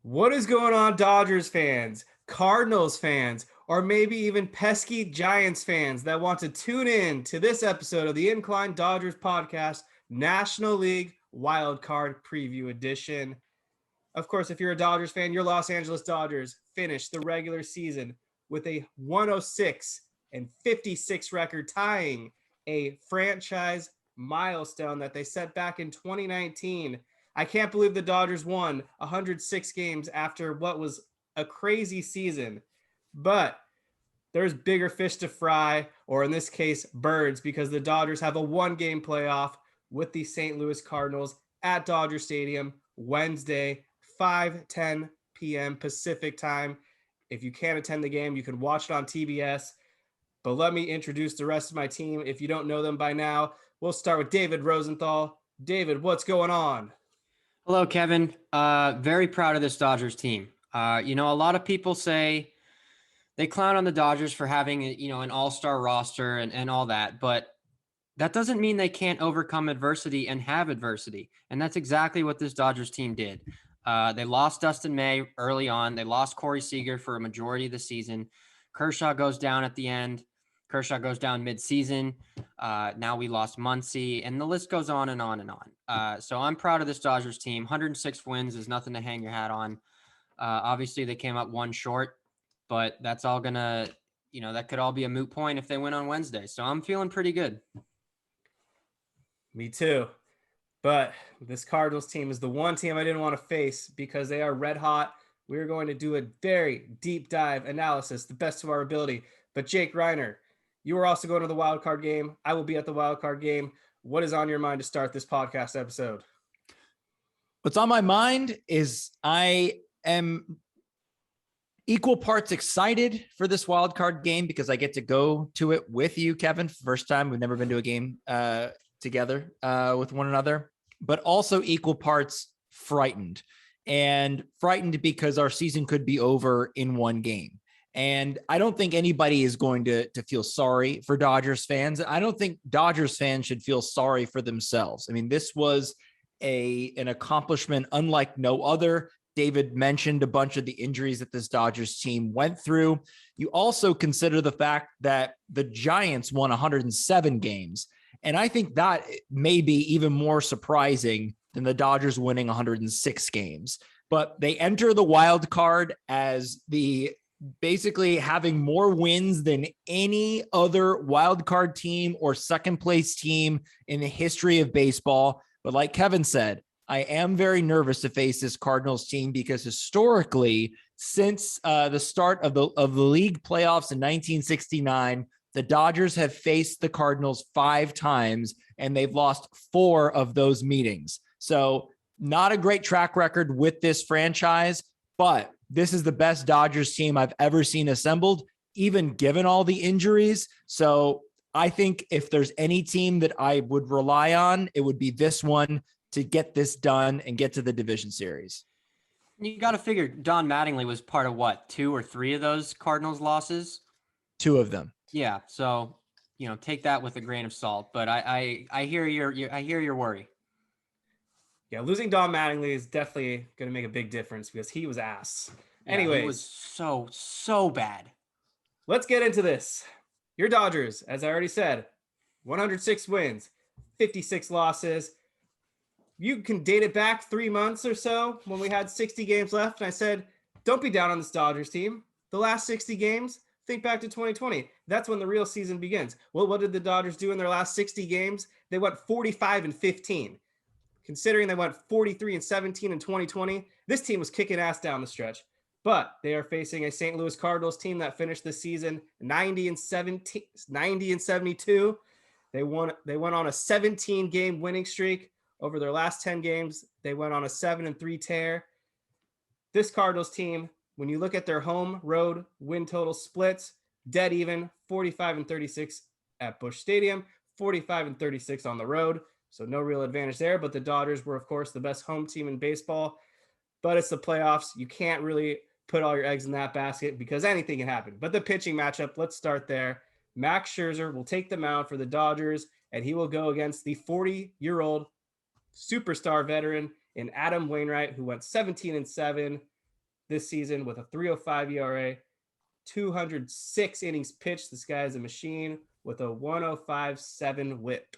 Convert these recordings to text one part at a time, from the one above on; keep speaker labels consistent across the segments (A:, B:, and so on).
A: What is going on, Dodgers fans, Cardinals fans, or maybe even pesky Giants fans that want to tune in to this episode of the Incline Dodgers podcast, National League Wild Card Preview Edition? Of course, if you're a Dodgers fan, your Los Angeles Dodgers finished the regular season with a 106 and 56 record, tying a franchise milestone that they set back in 2019. I can't believe the Dodgers won 106 games after what was a crazy season. But there's bigger fish to fry, or in this case, birds, because the Dodgers have a one-game playoff with the St. Louis Cardinals at Dodger Stadium Wednesday, 5:10 p.m. Pacific time. If you can't attend the game, you can watch it on TBS. But let me introduce the rest of my team. If you don't know them by now, we'll start with David Rosenthal. David, what's going on?
B: Hello, Kevin. Very proud of this Dodgers team. A lot of people say they clown on the Dodgers for having, an all-star roster and all that, but that doesn't mean they can't overcome adversity and have adversity. And that's exactly what this Dodgers team did. They lost Dustin May early on. They lost Corey Seager for a majority of the season. Kershaw goes down at the end. Kershaw goes down mid-season. Now we lost Muncy, and the list goes on and on and on. So I'm proud of this Dodgers team. 106 wins is nothing to hang your hat on. Obviously, they came up one short, but that's all gonna, that could all be a moot point if they win on Wednesday. So I'm feeling pretty good.
A: Me too. But this Cardinals team is the one team I didn't want to face because they are red hot. We're going to do a very deep dive analysis, the best of our ability. But Jake Reiner, you are also going to the wild card game. I will be at the wild card game. What is on your mind to start this podcast episode?
C: What's on my mind is I am equal parts excited for this wild card game because I get to go to it with you, Kevin. First time. We've never been to a game together with one another, but also equal parts frightened because our season could be over in one game. And I don't think anybody is going to feel sorry for Dodgers fans. I don't think Dodgers fans should feel sorry for themselves. I mean, this was an accomplishment unlike no other. David mentioned a bunch of the injuries that this Dodgers team went through. You also consider the fact that the Giants won 107 games. And I think that may be even more surprising than the Dodgers winning 106 games. But they enter the wild card as basically having more wins than any other wild card team or second place team in the history of baseball. But like Kevin said, I am very nervous to face this Cardinals team because historically, since the start of the league playoffs in 1969, the Dodgers have faced the Cardinals 5 times, and they've lost 4 of those meetings. So not a great track record with this franchise, but this is the best Dodgers team I've ever seen assembled, even given all the injuries. So I think if there's any team that I would rely on, it would be this one to get this done and get to the division series.
B: You got to figure Don Mattingly was part of what, 2 or 3 of those Cardinals losses?
C: 2 of them.
B: Yeah. So, take that with a grain of salt, but I hear your worry.
A: Yeah, losing Don Mattingly is definitely going to make a big difference because he was ass.
B: Yeah,
A: Anyways,
B: it was so bad.
A: Let's get into this. Your Dodgers, as I already said, 106 wins, 56 losses. You can date it back 3 months or so when we had 60 games left. And I said, don't be down on this Dodgers team. The last 60 games, think back to 2020. That's when the real season begins. Well, what did the Dodgers do in their last 60 games? They went 45-15. Considering they went 43-17 in 2020, this team was kicking ass down the stretch. But they are facing a St. Louis Cardinals team that finished the season 90-72. They went on a 17-game winning streak. Over their last 10 games, they went on a 7-3 tear. This Cardinals team, when you look at their home road win total splits, dead even, 45-36 at Busch Stadium, 45-36 on the road. So no real advantage there, but the Dodgers were, of course, the best home team in baseball. But it's the playoffs. You can't really put all your eggs in that basket because anything can happen. But the pitching matchup, let's start there. Max Scherzer will take the mound for the Dodgers, and he will go against the 40-year-old superstar veteran in Adam Wainwright, who went 17-7. this season with a 3.05 ERA, 206 innings pitched. This guy is a machine with a 1.057 WHIP.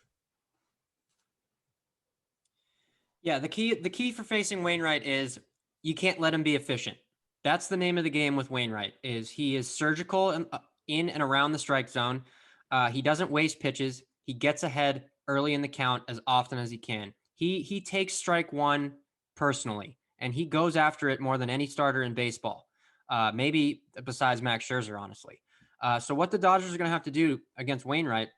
B: Yeah, the key for facing Wainwright is you can't let him be efficient. That's the name of the game with Wainwright. Is he is surgical in and around the strike zone. He doesn't waste pitches. He gets ahead early in the count as often as he can. He takes strike one personally, and he goes after it more than any starter in baseball. Maybe besides Max Scherzer, honestly. So what the Dodgers are going to have to do against Wainwright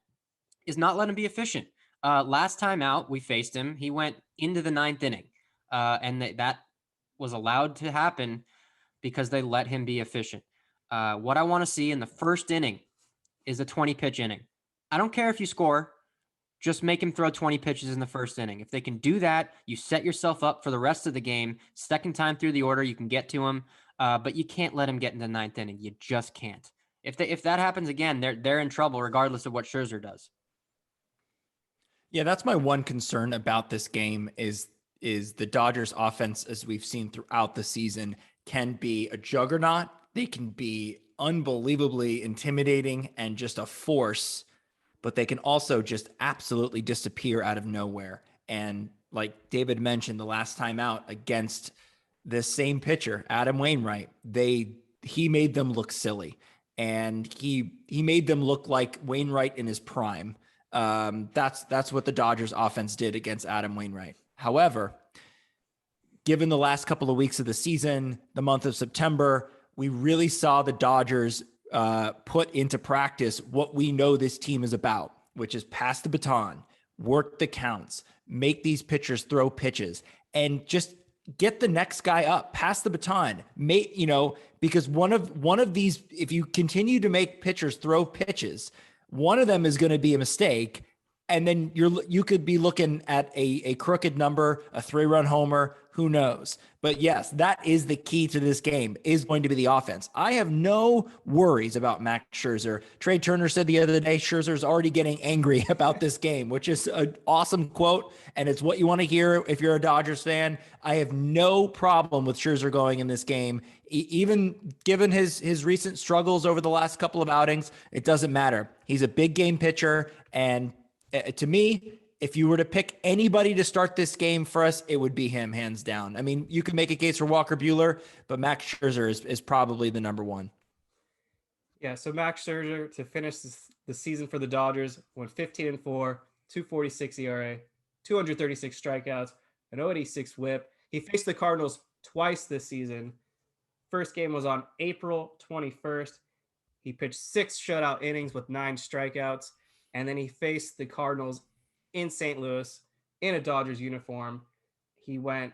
B: is not let him be efficient. Last time out, we faced him. He went into the ninth inning, and that was allowed to happen because they let him be efficient. What I want to see in the first inning is a 20-pitch inning. I don't care if you score. Just make him throw 20 pitches in the first inning. If they can do that, you set yourself up for the rest of the game. Second time through the order, you can get to him, but you can't let him get in the ninth inning. You just can't. If that happens again, they're in trouble regardless of what Scherzer does.
C: Yeah, that's my one concern about this game is the Dodgers offense, as we've seen throughout the season, can be a juggernaut. They can be unbelievably intimidating and just a force, but they can also just absolutely disappear out of nowhere. And like David mentioned the last time out against this same pitcher, Adam Wainwright, he made them look silly. And he made them look like Wainwright in his prime. That's what the Dodgers offense did against Adam Wainwright. However, given the last couple of weeks of the season, the month of September, we really saw the Dodgers put into practice what we know this team is about, which is pass the baton, work the counts, make these pitchers throw pitches, and just get the next guy up, pass the baton, because one of these, if you continue to make pitchers throw pitches, one of them is going to be a mistake. And then you could be looking at a crooked number, a 3-run homer, who knows? But yes, that is the key to this game, is going to be the offense. I have no worries about Max Scherzer. Trey Turner said the other day, Scherzer's already getting angry about this game, which is an awesome quote. And it's what you want to hear if you're a Dodgers fan. I have no problem with Scherzer going in this game. Even given his recent struggles over the last couple of outings, it doesn't matter. He's a big game pitcher, and to me, if you were to pick anybody to start this game for us, it would be him, hands down. I mean, you could make a case for Walker Buehler, but Max Scherzer is probably the number one.
A: Yeah, so Max Scherzer to finish the season for the Dodgers went 15-4, 2.46 ERA, 236 strikeouts, an 0.86 WHIP. He faced the Cardinals twice this season. First game was on April 21st. He pitched 6 shutout innings with 9 strikeouts. And then he faced the Cardinals in St. Louis in a Dodgers uniform. He went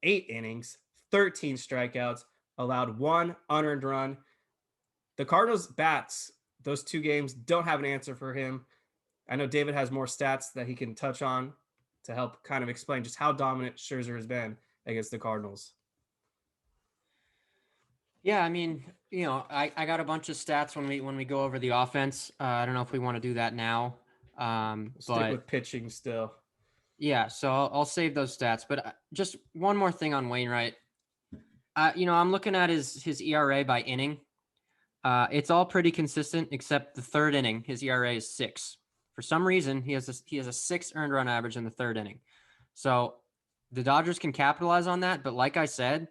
A: 8 innings, 13 strikeouts, allowed 1 unearned run. The Cardinals bats, those 2 games, don't have an answer for him. I know David has more stats that he can touch on to help kind of explain just how dominant Scherzer has been against the Cardinals.
B: Yeah, I mean, I got a bunch of stats when we go over the offense. I don't know if we want to do that now.
A: Stick with pitching still.
B: Yeah, so I'll save those stats. But just one more thing on Wainwright. I'm looking at his ERA by inning. It's all pretty consistent except the third inning. His ERA is 6. For some reason, he has a 6 earned run average in the third inning. So the Dodgers can capitalize on that. But like I said,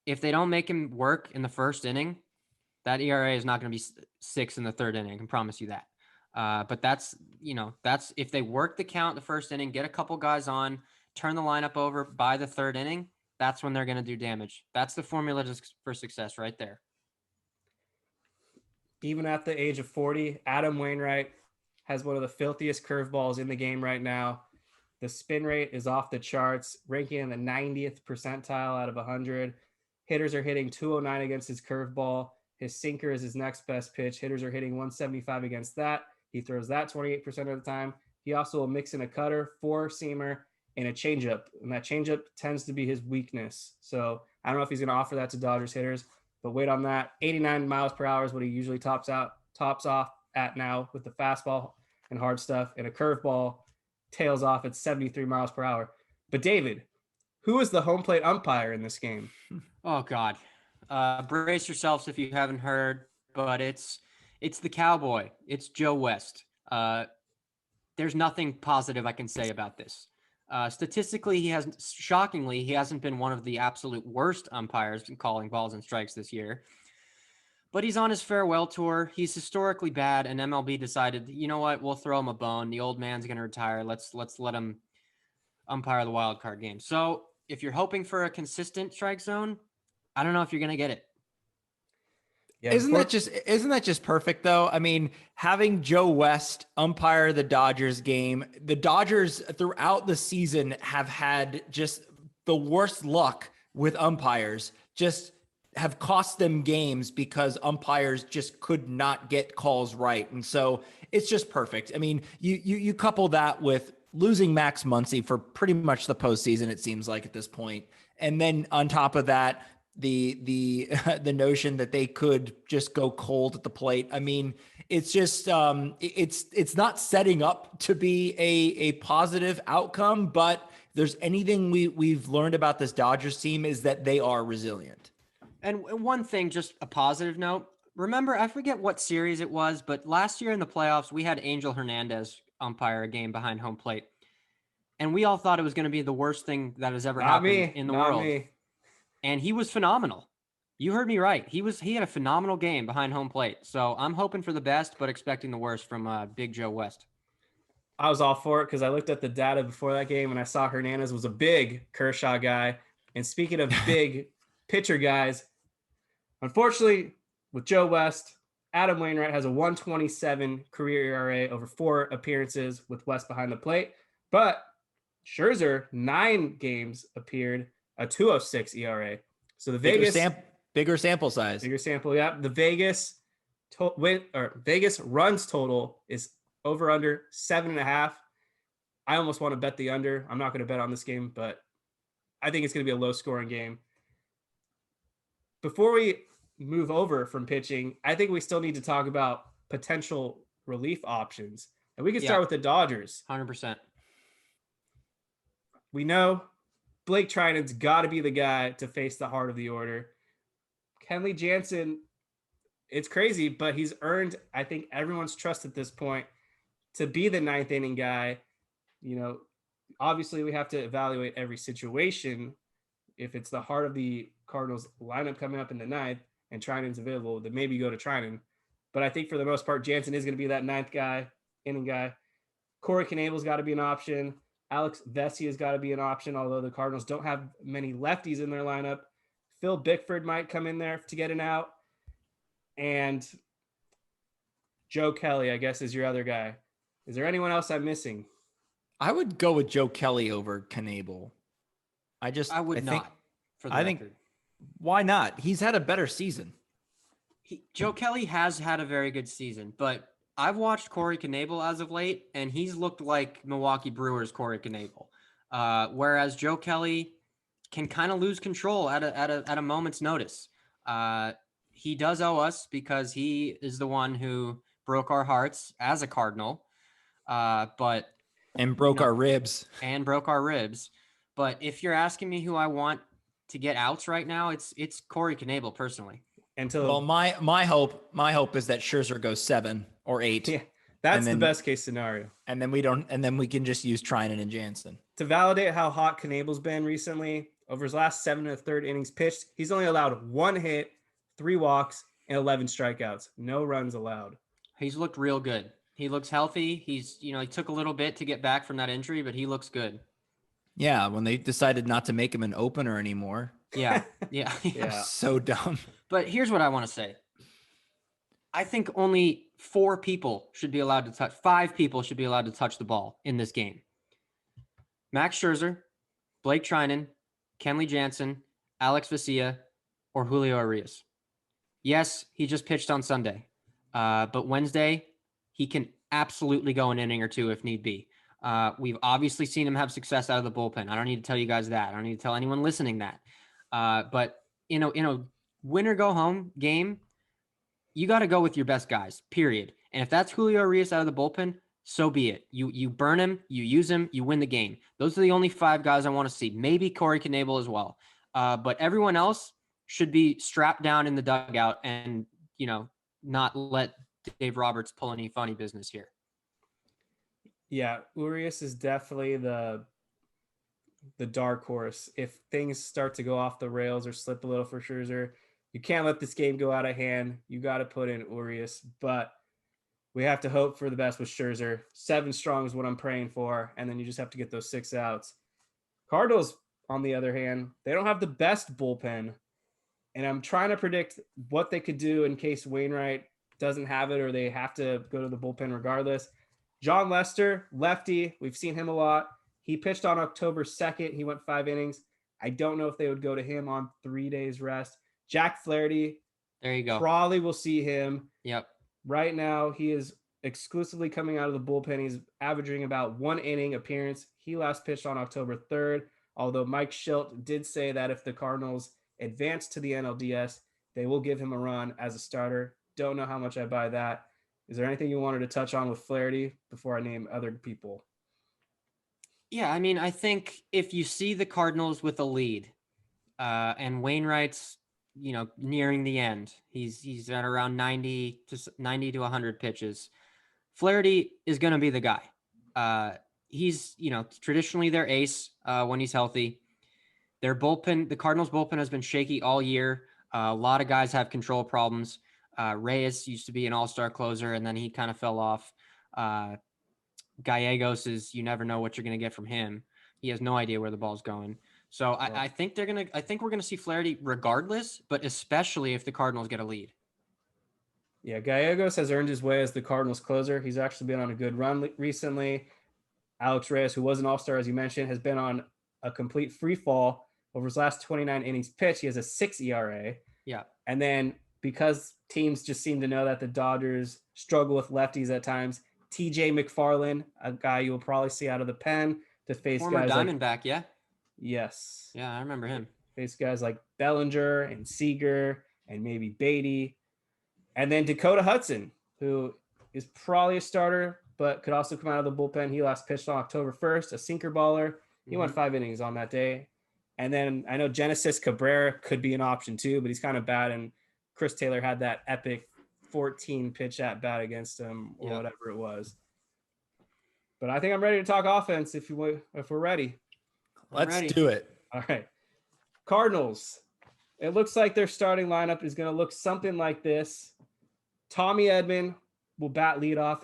B: if they don't make him work in the first inning, that ERA is not going to be 6 in the third inning. I can promise you that. But that's if they work the count the first inning, get a couple guys on, turn the lineup over by the third inning, that's when they're going to do damage. That's the formula for success right there.
A: Even at the age of 40, Adam Wainwright has one of the filthiest curveballs in the game right now. The spin rate is off the charts, ranking in the 90th percentile out of 100. Hitters are hitting 209 against his curveball. His sinker is his next best pitch. Hitters are hitting 175 against that. He throws that 28% of the time. He also will mix in a cutter, 4-seamer, and a changeup. And that changeup tends to be his weakness. So I don't know if he's going to offer that to Dodgers hitters, but wait on that. 89 miles per hour is what he usually tops off at now with the fastball and hard stuff. And a curveball tails off at 73 miles per hour. But David, who is the home plate umpire in this game?
B: Oh God. Brace yourselves if you haven't heard, but it's the cowboy. It's Joe West. There's nothing positive I can say about this. Statistically, shockingly, he hasn't been one of the absolute worst umpires in calling balls and strikes this year. But he's on his farewell tour. He's historically bad, and MLB decided, you know what, we'll throw him a bone. The old man's going to retire. Let's let him umpire the wild card game. So if you're hoping for a consistent strike zone, I don't know if you're going to get it.
A: Yeah,
C: isn't that just perfect though? I mean, having Joe West umpire the Dodgers game, the Dodgers throughout the season have had just the worst luck with umpires, just have cost them games because umpires just could not get calls right. And so it's just perfect. I mean, you couple that with losing Max Muncy for pretty much the postseason, it seems like at this point. And then on top of that, the notion that they could just go cold at the plate. I mean, it's just it's not setting up to be a positive outcome, but if there's anything we've learned about this Dodgers team is that they are resilient.
B: And one thing, just a positive note. Remember, I forget what series it was, but last year in the playoffs, we had Angel Hernandez umpire a game behind home plate. And we all thought it was going to be the worst thing that has ever happened in the world. Me. And he was phenomenal. You heard me right. He had a phenomenal game behind home plate. So I'm hoping for the best, but expecting the worst from Big Joe West.
A: I was all for it because I looked at the data before that game and I saw Hernandez was a big Kershaw guy. And speaking of big pitcher guys, unfortunately, with Joe West, Adam Wainwright has a 1.27 career ERA over 4 appearances with West behind the plate. But Scherzer, 9 games appeared, a 2.06 ERA. So the
C: bigger sample size.
A: Bigger sample, yeah. The Vegas runs total is over under 7.5. I almost want to bet the under. I'm not going to bet on this game, but I think it's going to be a low scoring game. Before we move over from pitching, I think we still need to talk about potential relief options. And we can start with the Dodgers.
B: 100%.
A: We know Blake Trinan's got to be the guy to face the heart of the order. Kenley Jansen, it's crazy, but he's earned, I think, everyone's trust at this point to be the 9th inning guy. You know, obviously we have to evaluate every situation. If it's the heart of the Cardinals lineup coming up in the 9th and Trinan's available, then maybe go to Trinan. But I think for the most part, Jansen is going to be that 9th inning guy. Corey Knebel's got to be an option. Alex Vesia's got to be an option, although the Cardinals don't have many lefties in their lineup. Phil Bickford might come in there to get an out. And Joe Kelly, I guess, is your other guy. Is there anyone else I'm missing?
C: I would go with Joe Kelly over Knebel.
B: I would not. For the record.
C: Why not? He's had a better season.
B: Joe Kelly has had a very good season, but I've watched Corey Knebel as of late, and he's looked like Milwaukee Brewers Corey Knebel. Whereas Joe Kelly can kind of lose control at a moment's notice. He does owe us because he is the one who broke our hearts as a Cardinal,
C: and broke our ribs.
B: But if you're asking me who I want to get outs right now, it's Corey Knebel personally.
C: Well, my hope is that Scherzer goes 7 or 8.
A: Yeah, that's the best case scenario.
C: And then we can just use Trinan and Jansen.
A: To validate how hot Knebel's been recently, over his last 7 1/3 innings pitched, he's only allowed 1 hit, 3 walks, and 11 strikeouts. No runs allowed.
B: He's looked real good. He looks healthy. He took a little bit to get back from that injury, but he looks good.
C: Yeah, when they decided not to make him an opener anymore.
B: Yeah.
C: So dumb.
B: But here's what I want to say. I think only 5 people should be allowed to touch the ball in this game. Max Scherzer, Blake Trinan, Kenley Jansen, Alex Vesia, or Julio Urias. Yes, he just pitched on Sunday. But Wednesday, he can absolutely go an inning or 2 if need be. We've obviously seen him have success out of the bullpen. I don't need to tell you guys that. I don't need to tell anyone listening that. But in a win or go home game, you got to go with your best guys, period. And if that's Julio Urias out of the bullpen, so be it. You burn him, you use him, you win the game. Those are the only 5 guys I want to see. Maybe Corey Knebel as well. But everyone else should be strapped down in the dugout and, not let Dave Roberts pull any funny business here.
A: Yeah, Urias is definitely the dark horse. If things start to go off the rails or slip a little for Scherzer, you can't let this game go out of hand. You got to put in Urias, but we have to hope for the best with Scherzer. 7 strong is what I'm praying for, and then you just have to get those 6 outs. Cardinals, on the other hand, they don't have the best bullpen, and I'm trying to predict what they could do in case Wainwright doesn't have it or they have to go to the bullpen regardless. John Lester, lefty, we've seen him a lot. He pitched on October 2nd. He went 5 innings. I don't know if they would go to him on 3 days rest. Jack Flaherty,
B: there you go.
A: Probably will see him.
B: Yep.
A: Right now, he is exclusively coming out of the bullpen. He's averaging about 1 inning appearance. He last pitched on October 3rd, although Mike Schilt did say that if the Cardinals advance to the NLDS, they will give him a run as a starter. Don't know how much I buy that. Is there anything you wanted to touch on with Flaherty before I name other people?
B: Yeah, I mean, I think if you see the Cardinals with a lead and Wainwright's, nearing the end, he's at around 90 to 100 pitches. Flaherty is going to be the guy. He's, traditionally their ace when he's healthy. Their bullpen, the Cardinals bullpen has been shaky all year. A lot of guys have control problems. Reyes used to be an all-star closer, and then he kind of fell off. Gallegos is, you never know what you're going to get from him. He has no idea where the ball's going. So I think we're going to see Flaherty regardless, but especially if the Cardinals get a lead.
A: Yeah, Gallegos has earned his way as the Cardinals closer. He's actually been on a good run recently. Alex Reyes, who was an all-star, as you mentioned, has been on a complete free fall over his last 29 innings pitched. He has a 6 ERA.
B: Yeah.
A: And then because teams just seem to know that the Dodgers struggle with lefties at times, TJ McFarland, a guy you will probably see out of the pen to face
B: former
A: guys
B: Diamondback, yeah.
A: Yes.
B: Yeah, I remember him.
A: Face guys like Bellinger and Seager and maybe Beatty. And then Dakota Hudson, who is probably a starter, but could also come out of the bullpen. He last pitched on October 1st, a sinker baller. He went 5 innings on that day. And then I know Genesis Cabrera could be an option too, but he's kind of bad. And Chris Taylor had that epic 14 pitch at bat against him or whatever it was. But I think I'm ready to talk offense if we're ready.
C: Let's do it.
A: All right. Cardinals. It looks like their starting lineup is going to look something like this. Tommy Edman will bat leadoff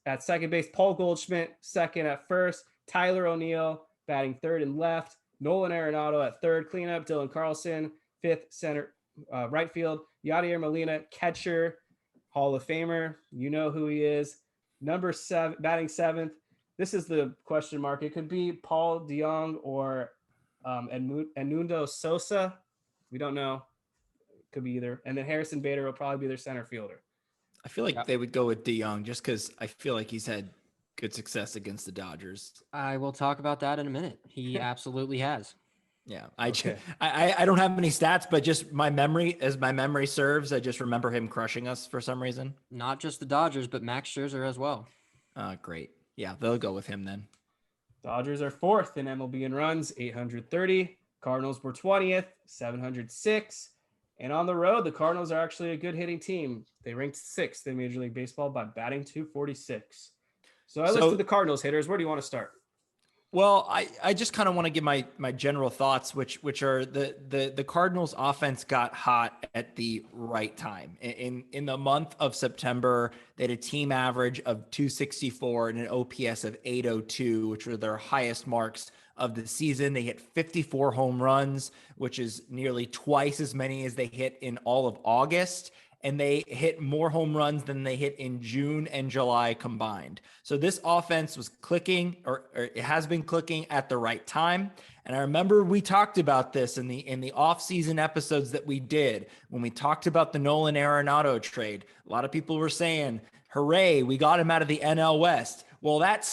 A: at second base. Paul Goldschmidt second at first. Tyler O'Neill batting third and left. Nolan Arenado at third. Cleanup. Dylan Carlson fifth, center, right field. Yadier Molina catcher, Hall of Famer. You know who he is. Number 7, batting seventh. This is the question mark. It could be Paul DeJong or Edmundo Sosa. We don't know. Could be either. And then Harrison Bader will probably be their center fielder.
C: I feel like they would go with DeJong just because I feel like he's had good success against the Dodgers.
B: I will talk about that in a minute. He absolutely has.
C: Yeah, I don't have any stats, but just my memory serves, I just remember him crushing us for some reason.
B: Not just the Dodgers, but Max Scherzer as well.
C: Great. Yeah, they'll go with him then.
A: Dodgers are 4th in MLB in runs, 830. Cardinals were 20th, 706. And on the road, the Cardinals are actually a good hitting team. They ranked 6th in Major League Baseball by batting .246. So I listed the Cardinals hitters. Where do you want to start?
C: Well, I just kind of want to give my general thoughts, which are the Cardinals offense got hot at the right time. In the month of September, they had a team average of 264 and an OPS of 802, which were their highest marks of the season. They hit 54 home runs, which is nearly twice as many as they hit in all of August. And they hit more home runs than they hit in June and July combined. So this offense was clicking, or it has been clicking at the right time. And I remember we talked about this in the off-season episodes that we did when we talked about the Nolan Arenado trade. A lot of people were saying, hooray, we got him out of the NL West. Well, that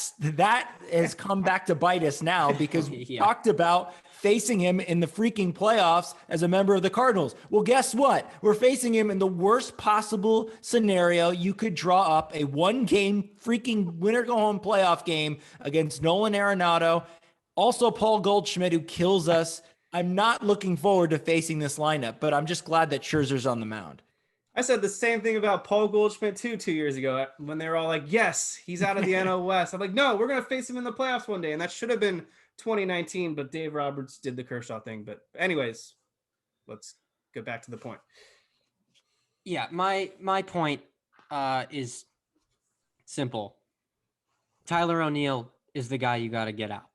C: has come back to bite us now because we
B: Yeah.
C: talked about facing him in the freaking playoffs as a member of the Cardinals. Well, guess what? We're facing him in the worst possible scenario you could draw up, a one-game freaking winner-go-home playoff game against Nolan Arenado. Also, Paul Goldschmidt, who kills us. I'm not looking forward to facing this lineup, but I'm just glad that Scherzer's on the mound.
A: I said the same thing about Paul Goldschmidt too 2 years ago when they were all like, yes, he's out of the NL West. I'm like, no, we're going to face him in the playoffs one day. And that should have been 2019, but Dave Roberts did the Kershaw thing. But anyways, let's get back to the point.
B: Yeah, my point is simple. Tyler O'Neill is the guy you got to get out.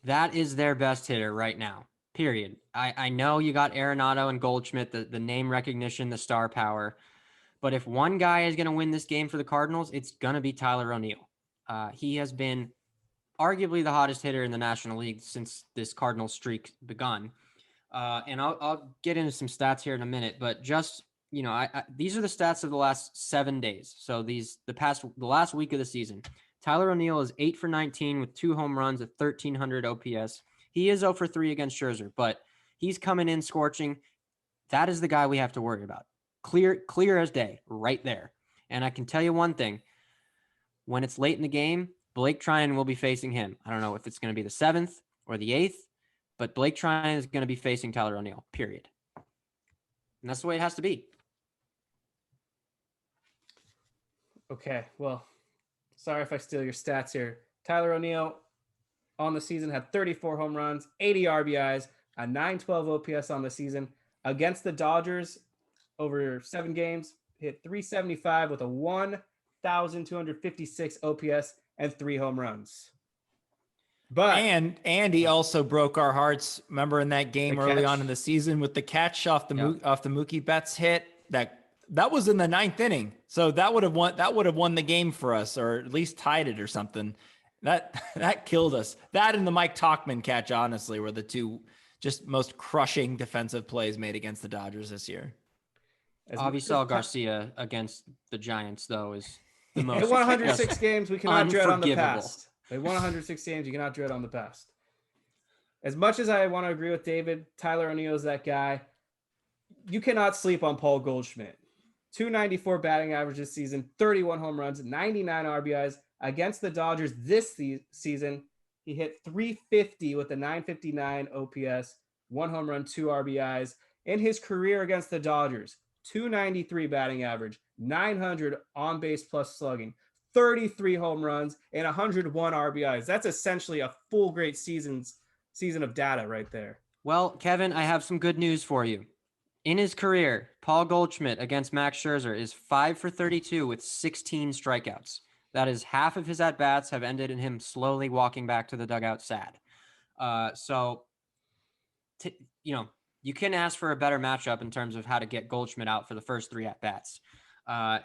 B: That is their best hitter right now, period. I know you got Arenado and Goldschmidt, the name recognition, the star power. But if one guy is going to win this game for the Cardinals, it's going to be Tyler O'Neill. He has been arguably the hottest hitter in the National League since this Cardinals streak begun. And I'll get into some stats here in a minute, but just, these are the stats of the last 7 days. So the last week of the season. Tyler O'Neill is 8 for 19 with 2 home runs at 1,300 OPS. He is 0 for 3 against Scherzer, but he's coming in scorching. That is the guy we have to worry about. Clear as day, right there. And I can tell you one thing. When it's late in the game, Blake Tryon will be facing him. I don't know if it's going to be the 7th or the 8th, but Blake Tryon is going to be facing Tyler O'Neill, period. And that's the way it has to be.
A: Okay, well, sorry if I steal your stats here. Tyler O'Neill on the season had 34 home runs, 80 RBIs, a 912 OPS on the season. Against the Dodgers over 7 games, hit 375 with a 1,256 OPS and 3 home runs. But
C: and he also broke our hearts. Remember in that game early
A: catch.
C: on in the season with the catch off the Mookie Betts hit that was in the 9th inning. So that would have won the game for us, or at least tied it or something. That killed us. That and the Mike Tauchman catch, honestly, were the two just most crushing defensive plays made against the Dodgers this year.
B: Avisal Garcia against the Giants, though, is the most.
A: They won 106 games. We cannot dread on the
B: unforgivable.
A: past. They won 106 games. You cannot dread on the past. As much as I want to agree with David, Tyler O'Neill is that guy. You cannot sleep on Paul Goldschmidt. 294 batting average this season, 31 home runs, 99 RBIs. Against the Dodgers this season, he hit 350 with a 959 OPS, 1 home run, 2 RBIs. In his career against the Dodgers, 293 batting average, 900 on-base plus slugging, 33 home runs, and 101 RBIs. That's essentially a full great season of data right there.
B: Well, Kevin, I have some good news for you. In his career, Paul Goldschmidt against Max Scherzer is 5 for 32 with 16 strikeouts. That is half of his at-bats have ended in him slowly walking back to the dugout sad. You can ask for a better matchup in terms of how to get Goldschmidt out for the first 3 at-bats.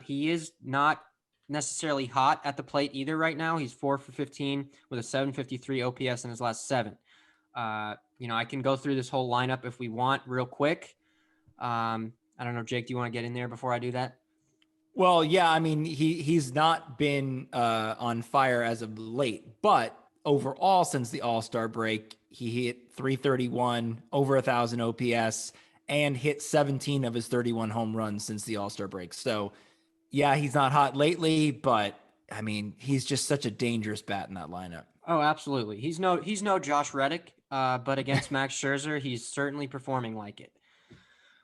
B: He is not necessarily hot at the plate either right now. He's 4 for 15 with a 753 OPS in his last 7. I can go through this whole lineup if we want real quick. I don't know, Jake, do you want to get in there before I do that?
C: Well, yeah, I mean, he's not been on fire as of late, but overall since the All-Star break, he hit 331, over 1,000 OPS, and hit 17 of his 31 home runs since the All-Star break. So, yeah, he's not hot lately, but I mean, he's just such a dangerous bat in that lineup.
B: Oh, absolutely. He's no Josh Reddick, but against Max Scherzer, he's certainly performing like it.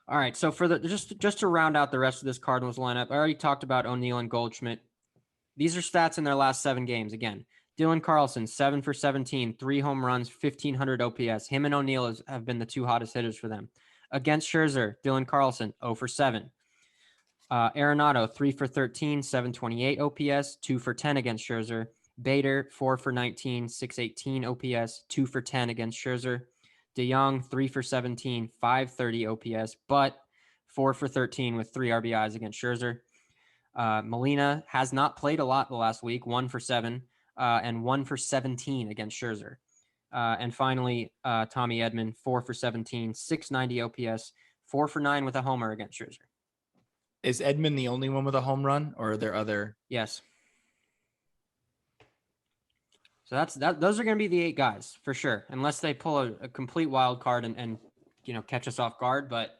B: All right, so for just to round out the rest of this Cardinals lineup, I already talked about O'Neill and Goldschmidt. These are stats in their last 7 games. Again, Dylan Carlson, 7 for 17, 3 home runs, 1,500 OPS. Him and O'Neill have been the 2 hottest hitters for them. Against Scherzer, Dylan Carlson, 0 for 7. Arenado, 3 for 13, 728 OPS, 2 for 10 against Scherzer. Bader, 4 for 19, 618 OPS, 2 for 10 against Scherzer. DeYoung, 3 for 17, 530 OPS, but 4 for 13 with 3 RBIs against Scherzer. Molina has not played a lot the last week, 1 for 7, and 1 for 17 against Scherzer. And finally, Tommy Edman, 4 for 17, 690 OPS, 4 for 9 with a homer against Scherzer.
C: Is Edman the only one with a home run, or are there other?
B: Yes. So those are going to be the 8 guys for sure, unless they pull a complete wild card and catch us off guard. But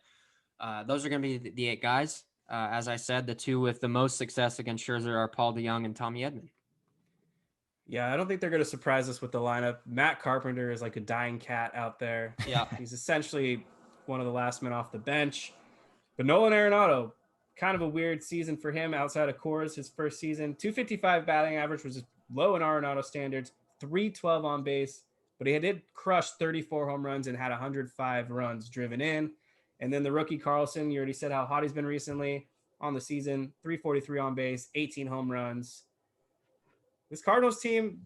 B: those are going to be the 8 guys. As I said, the 2 with the most success against Scherzer are Paul DeJong and Tommy Edman.
A: Yeah, I don't think they're going to surprise us with the lineup. Matt Carpenter is like a dying cat out there.
B: Yeah.
A: He's essentially one of the last men off the bench. But Nolan Arenado, kind of a weird season for him outside of Coors, his first season. 255 batting average, was just low in Arenado standards, 312 on base, but he did crush 34 home runs and had 105 runs driven in. And then the rookie Carlson, you already said how hot he's been recently on the season, 343 on base, 18 home runs. This Cardinals team,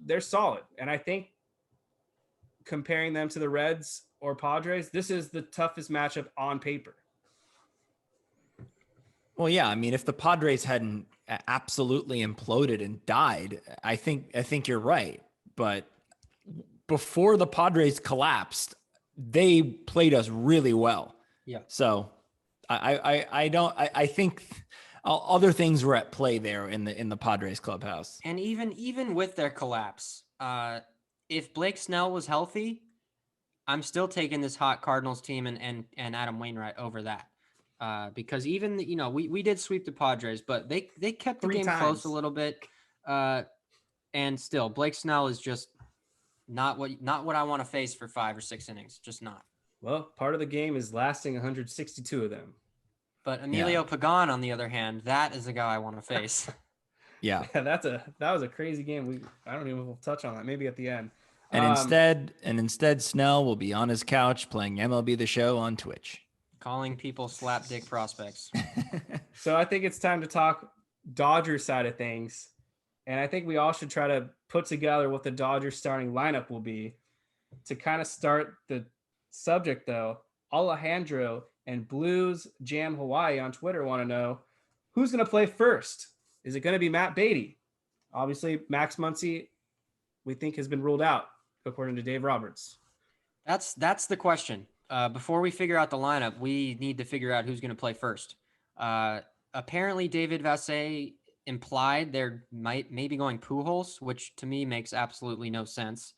A: they're solid. And I think comparing them to the Reds or Padres, this is the toughest matchup on paper.
C: Well, yeah. I mean, if the Padres hadn't absolutely imploded and died, I think you're right. But before the Padres collapsed, they played us really well.
B: Yeah.
C: So I think other things were at play there in the Padres clubhouse.
B: And even with their collapse, if Blake Snell was healthy, I'm still taking this hot Cardinals team and Adam Wainwright over that. Because even, we did sweep the Padres, but they kept the game close a little bit. And still, Blake Snell is just not what I want to face for 5 or 6 innings. Just not.
A: Well, part of the game is lasting 162 of them.
B: But Emilio Pagan, on the other hand, that is the guy I want to face.
C: Yeah.
A: That was a crazy game. I don't even know if we'll touch on that. Maybe at the end.
C: And instead, Snell will be on his couch playing MLB The Show on Twitch.
B: Calling people slap dick prospects.
A: So I think it's time to talk Dodgers side of things. And I think we all should try to put together what the Dodgers starting lineup will be. To kind of start the subject, though, Alejandro and Blues Jam Hawaii on Twitter want to know who's going to play first. Is it going to be Matt Beatty? Obviously, Max Muncy, we think, has been ruled out, according to Dave Roberts.
B: That's the question. Before we figure out the lineup, we need to figure out who's going to play first. Apparently, David Vassegh implied they're maybe going Pujols, which to me makes absolutely no sense.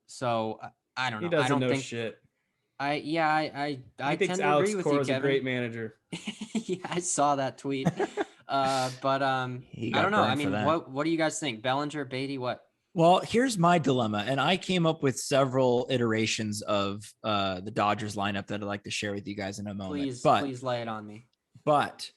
B: So I don't know.
A: He doesn't
B: I don't
A: know
B: think
A: shit.
B: I
A: think
B: tend to
A: Alex
B: agree with
A: Cora
B: you,
A: is a
B: Kevin.
A: great manager.
B: Yeah, I saw that tweet. I don't know. I mean, what do you guys think? Bellinger, Beatty, what?
C: Well, here's my dilemma, and I came up with several iterations of the Dodgers lineup that I'd like to share with you guys in a moment.
B: Please lay it on me.
C: But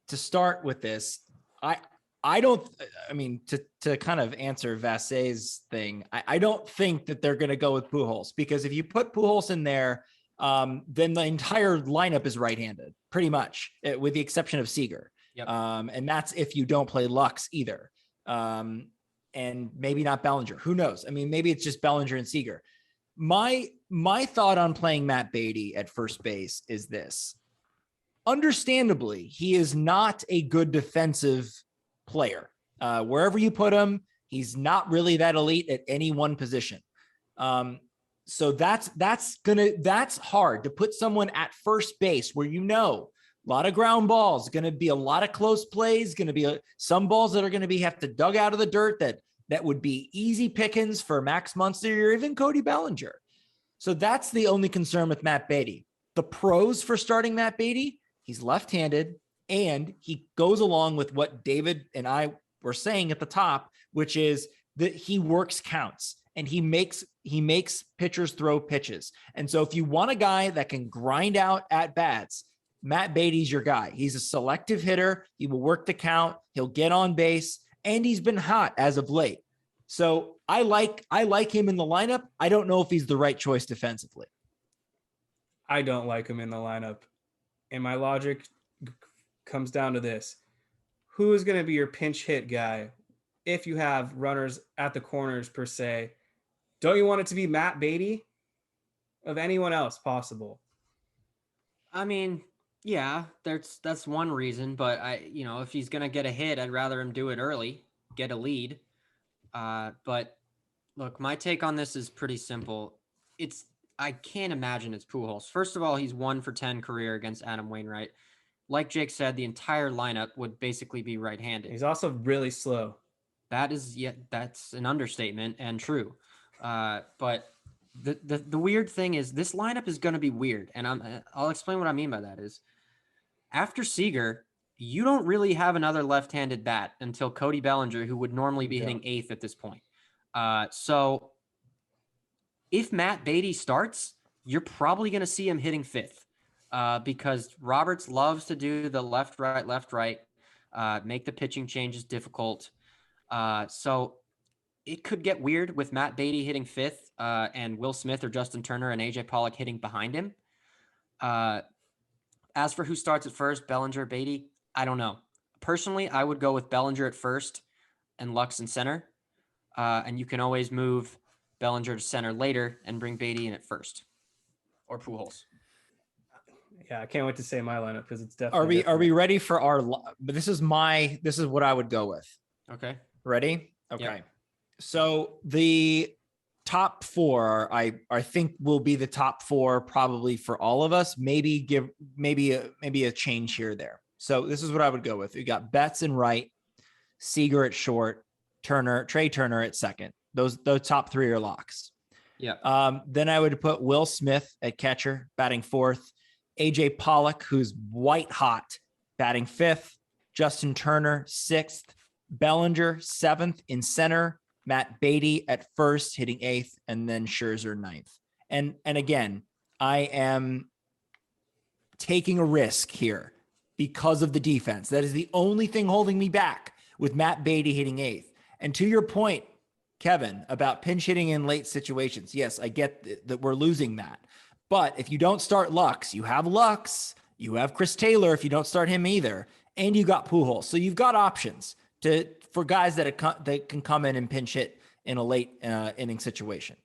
C: to start with this, I don't. I mean, to kind of answer Vasse's thing, I don't think that they're going to go with Pujols, because if you put Pujols in there, then the entire lineup is right-handed, pretty much, with the exception of Seager.
B: Yep.
C: And that's if you don't play Lux either. And maybe not Bellinger. Who knows? I mean, maybe it's just Bellinger and Seager. My thought on playing Matt Beatty at first base is this. Understandably, he is not a good defensive player. Wherever you put him, he's not really that elite at any one position. So that's hard to put someone at first base where a lot of ground balls, going to be a lot of close plays, going to be some balls that are going to have to dug out of the dirt that would be easy pickings for Max Muncy or even Cody Bellinger. So that's the only concern with Matt Beatty. The pros for starting Matt Beatty, he's left-handed, and he goes along with what David and I were saying at the top, which is that he works counts and he makes pitchers throw pitches. And so if you want a guy that can grind out at bats, Matt Beatty's your guy. He's a selective hitter. He will work the count. He'll get on base, and he's been hot as of late. So I like him in the lineup. I don't know if he's the right choice defensively.
A: I don't like him in the lineup. And my logic comes down to this. Who is going to be your pinch hit guy if you have runners at the corners per se? Don't you want it to be Matt Beatty? Of anyone else possible?
B: I mean, yeah, that's one reason, but if he's going to get a hit, I'd rather him do it early, get a lead. But look, my take on this is pretty simple. I can't imagine it's Pujols. First of all, he's 1 for 10 career against Adam Wainwright. Like Jake said, the entire lineup would basically be right-handed.
A: He's also really slow.
B: That's an understatement and true. But the weird thing is this lineup is going to be weird, and I'll explain what I mean by that. Is after Seager, you don't really have another left-handed bat until Cody Bellinger, who would normally be hitting 8th at this point. So if Matt Beatty starts, you're probably going to see him hitting 5th because Roberts loves to do the left, right, make the pitching changes difficult. So it could get weird with Matt Beatty hitting 5th and Will Smith or Justin Turner and AJ Pollock hitting behind him. As for who starts at first, Bellinger, Beatty, I don't know. Personally, I would go with Bellinger at first and Lux in center. And you can always move Bellinger to center later and bring Beatty in at first or Pujols.
A: Yeah, I can't wait to say my lineup because it's definitely.
C: Are we ready for our? But this is what I would go with.
B: Okay.
C: Ready? Okay.
B: Yep.
C: So the top 4, I think will be the top 4 probably for all of us. Maybe a change here or there. So this is what I would go with. We got Betts in right, Seager at short, Trey Turner at second. Those top 3 are locks.
B: Yeah.
C: Then I would put Will Smith at catcher, batting 4th. AJ Pollock, who's white hot, batting 5th. Justin Turner 6th. Bellinger 7th in center. Matt Beatty at first, hitting 8th, and then Scherzer 9th. And again, I am taking a risk here because of the defense. That is the only thing holding me back with Matt Beatty hitting 8th. And to your point, Kevin, about pinch hitting in late situations, yes, I get that we're losing that. But if you don't start Lux, you have Chris Taylor if you don't start him either, and you got Pujols. So you've got options for guys that can come in and pinch hit in a late inning situation.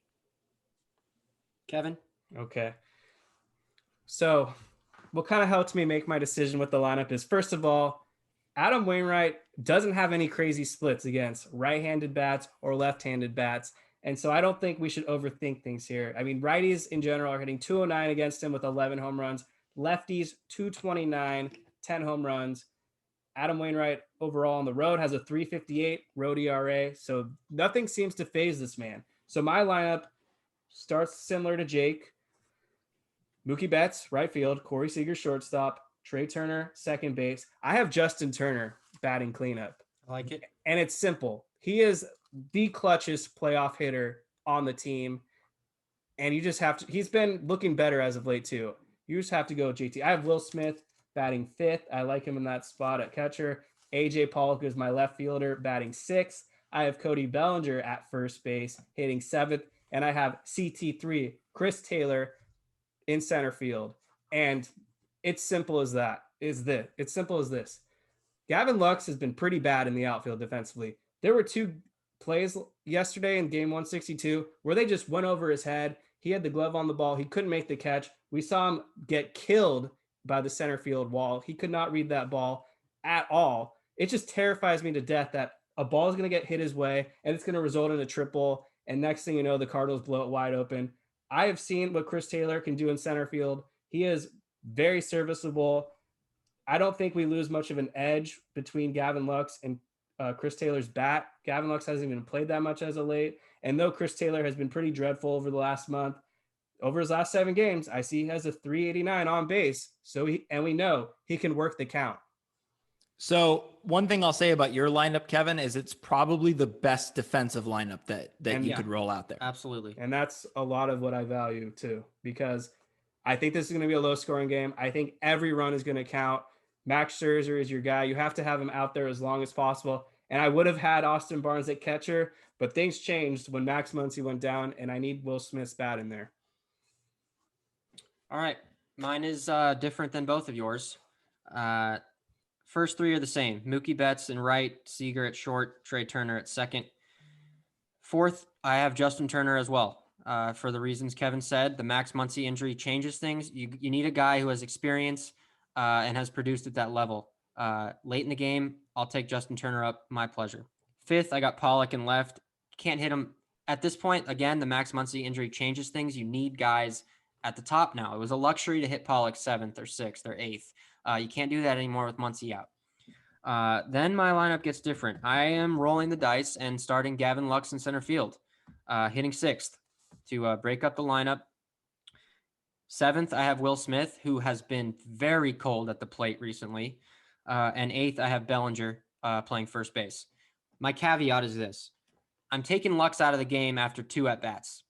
B: Kevin?
A: Okay. So what kind of helped me make my decision with the lineup is, first of all, Adam Wainwright doesn't have any crazy splits against right-handed bats or left-handed bats. And so I don't think we should overthink things here. I mean, righties in general are hitting 209 against him with 11 home runs. Lefties, 229, 10 home runs. Adam Wainwright overall on the road has a 3.58 road ERA. So nothing seems to phase this man. So my lineup starts similar to Jake. Mookie Betts, right field. Corey Seager, shortstop. Trey Turner, second base. I have Justin Turner batting cleanup.
B: I like it.
A: And it's simple. He is the clutchest playoff hitter on the team. And you just have to, he's been looking better as of late too. You just have to go JT. I have Will Smith batting 5th. I like him in that spot at catcher. AJ Pollock is my left fielder batting 6th. I have Cody Bellinger at first base hitting 7th. And I have CT3, Chris Taylor in center field. And it's simple as that. It's simple as this. Gavin Lux has been pretty bad in the outfield defensively. There were 2 plays yesterday in game 162 where they just went over his head. He had the glove on the ball. He couldn't make the catch. We saw him get killed by the center field wall. He could not read that ball at all. It just terrifies me to death that a ball is going to get hit his way and it's going to result in a triple. And next thing you know, the Cardinals blow it wide open. I have seen what Chris Taylor can do in center field. He is very serviceable. I don't think we lose much of an edge between Gavin Lux and Chris Taylor's bat. Gavin Lux hasn't even played that much as of late. And though Chris Taylor has been pretty dreadful over the last month, over his last 7 games, I see he has a 389 on base. So we know he can work the count.
C: So one thing I'll say about your lineup, Kevin, is it's probably the best defensive lineup that you could roll out there.
B: Absolutely.
A: And that's a lot of what I value too, because I think this is going to be a low scoring game. I think every run is going to count. Max Scherzer is your guy. You have to have him out there as long as possible. And I would have had Austin Barnes at catcher, but things changed when Max Muncy went down, and I need Will Smith's bat in there.
B: All right. Mine is different than both of yours. First 3 are the same. Mookie Betts in right, Seager at short, Trey Turner at second. 4th, I have Justin Turner as well. For the reasons Kevin said, the Max Muncy injury changes things. You need a guy who has experience and has produced at that level. Late in the game, I'll take Justin Turner up. My pleasure. 5th, I got Pollock in left. Can't hit him at this point. Again, the Max Muncy injury changes things. You need guys at the top now. It was a luxury to hit Pollock 7th or 6th or 8th. You can't do that anymore with Muncy out. Then my lineup gets different. I am rolling the dice and starting Gavin Lux in center field, hitting 6th to break up the lineup. 7th, I have Will Smith, who has been very cold at the plate recently. And 8th, I have Bellinger playing first base. My caveat is this. I'm taking Lux out of the game after 2 at-bats,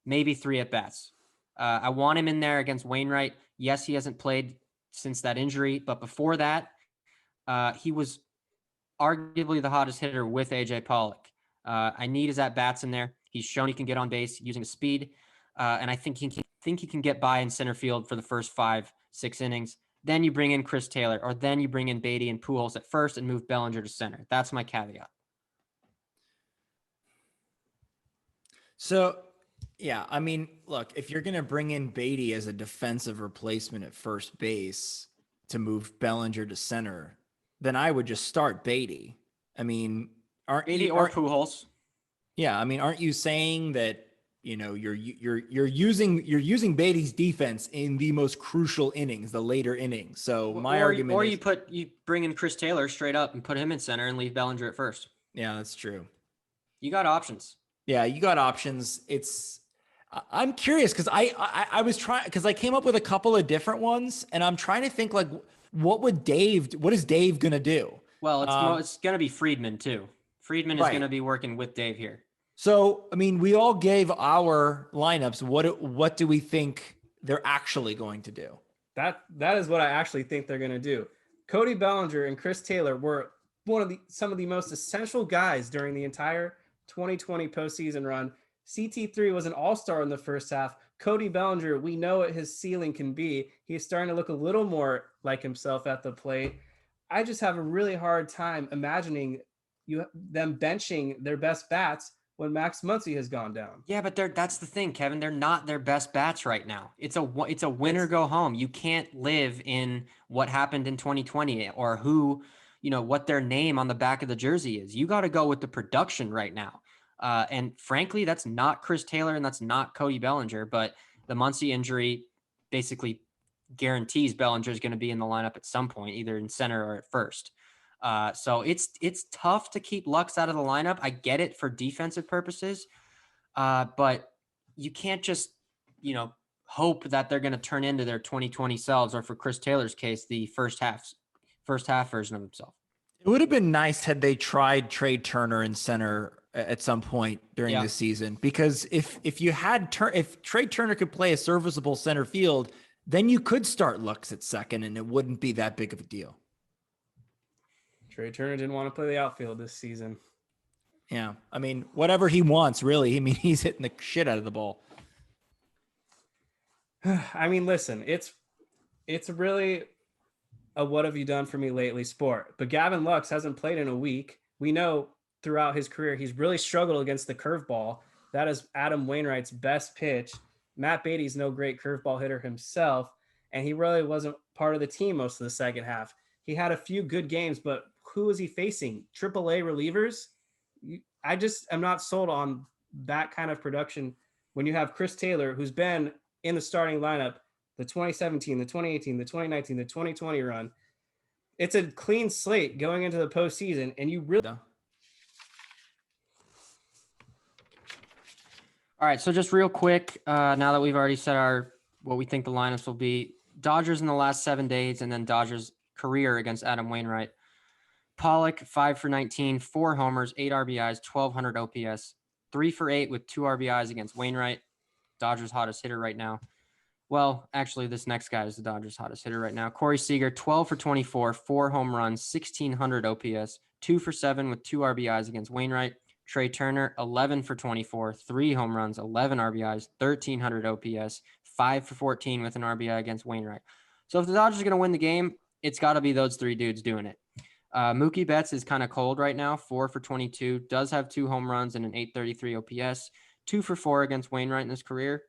B: maybe 3 at-bats. I want him in there against Wainwright. Yes, he hasn't played since that injury, but before that, he was arguably the hottest hitter with AJ Pollock. I need his at-bats in there. He's shown he can get on base using his speed, and I think he can get by in center field for the first 5-6 innings. Then you bring in Chris Taylor, or then you bring in Beatty and Pujols at first and move Bellinger to center. That's my caveat.
C: So, yeah, I mean, look, if you're going to bring in Beatty as a defensive replacement at first base to move Bellinger to center, then I would just start Beatty. I mean,
B: Beatty or Pujols.
C: Yeah, I mean, aren't you saying that, you know, you're using Beatty's defense in the most crucial innings, the later innings. So my argument
B: or
C: is,
B: you bring in Chris Taylor straight up and put him in center and leave Bellinger at first.
C: yeah, that's true.
B: You got options.
C: Yeah, you got options. I'm curious because I was trying, because I came up with a couple of different ones, and I'm trying to think, like, what is Dave gonna do?
B: Well, it's gonna be Friedman too. Friedman is
C: Right.
B: gonna be working with Dave here.
C: So, I mean, we all gave our lineups. What do we think they're actually going to do?
A: That is what I actually think they're going to do. Cody Bellinger and Chris Taylor were some of the most essential guys during the entire 2020 postseason run. CT3 was an all-star in the first half. Cody Bellinger, we know what his ceiling can be. He's starting to look a little more like himself at the plate. I just have a really hard time imagining them benching their best bats when Max Muncy has gone down.
B: Yeah, but that's the thing, Kevin. They're not their best bats right now. It's a win or go home. You can't live in what happened in 2020 or what their name on the back of the jersey is. You got to go with the production right now. And frankly, that's not Chris Taylor and that's not Cody Bellinger, but the Muncy injury basically guarantees Bellinger is going to be in the lineup at some point, either in center or at first. So it's tough to keep Lux out of the lineup. I get it for defensive purposes, but you can't just, hope that they're going to turn into their 2020 selves, or for Chris Taylor's case, the first half version of himself.
C: It would have been nice had they tried Trey Turner in center at some point during the season, because if Trey Turner could play a serviceable center field, then you could start Lux at second and it wouldn't be that big of a deal.
A: Trey Turner didn't want to play the outfield this season.
C: Yeah. I mean, whatever he wants, really. I mean, he's hitting the shit out of the ball.
A: I mean, listen, it's really a what have you done for me lately sport. But Gavin Lux hasn't played in a week. We know throughout his career, he's really struggled against the curveball. That is Adam Wainwright's best pitch. Matt Beatty's no great curveball hitter himself, and he really wasn't part of the team most of the second half. He had a few good games, but who was he facing? AAA relievers? I'm not sold on that kind of production when you have Chris Taylor, who's been in the starting lineup the 2017, the 2018, the 2019, the 2020 run. It's a clean slate going into the postseason, and you really...
B: All right, so just real quick, now that we've already said what we think the lineups will be, Dodgers in the last 7 days, and then Dodgers career against Adam Wainwright. Pollock, 5 for 19, 4 homers, 8 RBIs, 1,200 OPS, 3 for 8 with 2 RBIs against Wainwright. Dodgers' hottest hitter right now. Well, actually, this next guy is the Dodgers' hottest hitter right now. Corey Seager, 12 for 24, 4 home runs, 1,600 OPS, 2 for 7 with 2 RBIs against Wainwright. Trey Turner, 11 for 24, 3 home runs, 11 RBIs, 1,300 OPS, 5 for 14 with an RBI against Wainwright. So if the Dodgers are going to win the game, it's got to be those 3 dudes doing it. Mookie Betts is kind of cold right now, 4 for 22, does have 2 home runs and an 833 OPS, 2 for 4 against Wainwright in his career.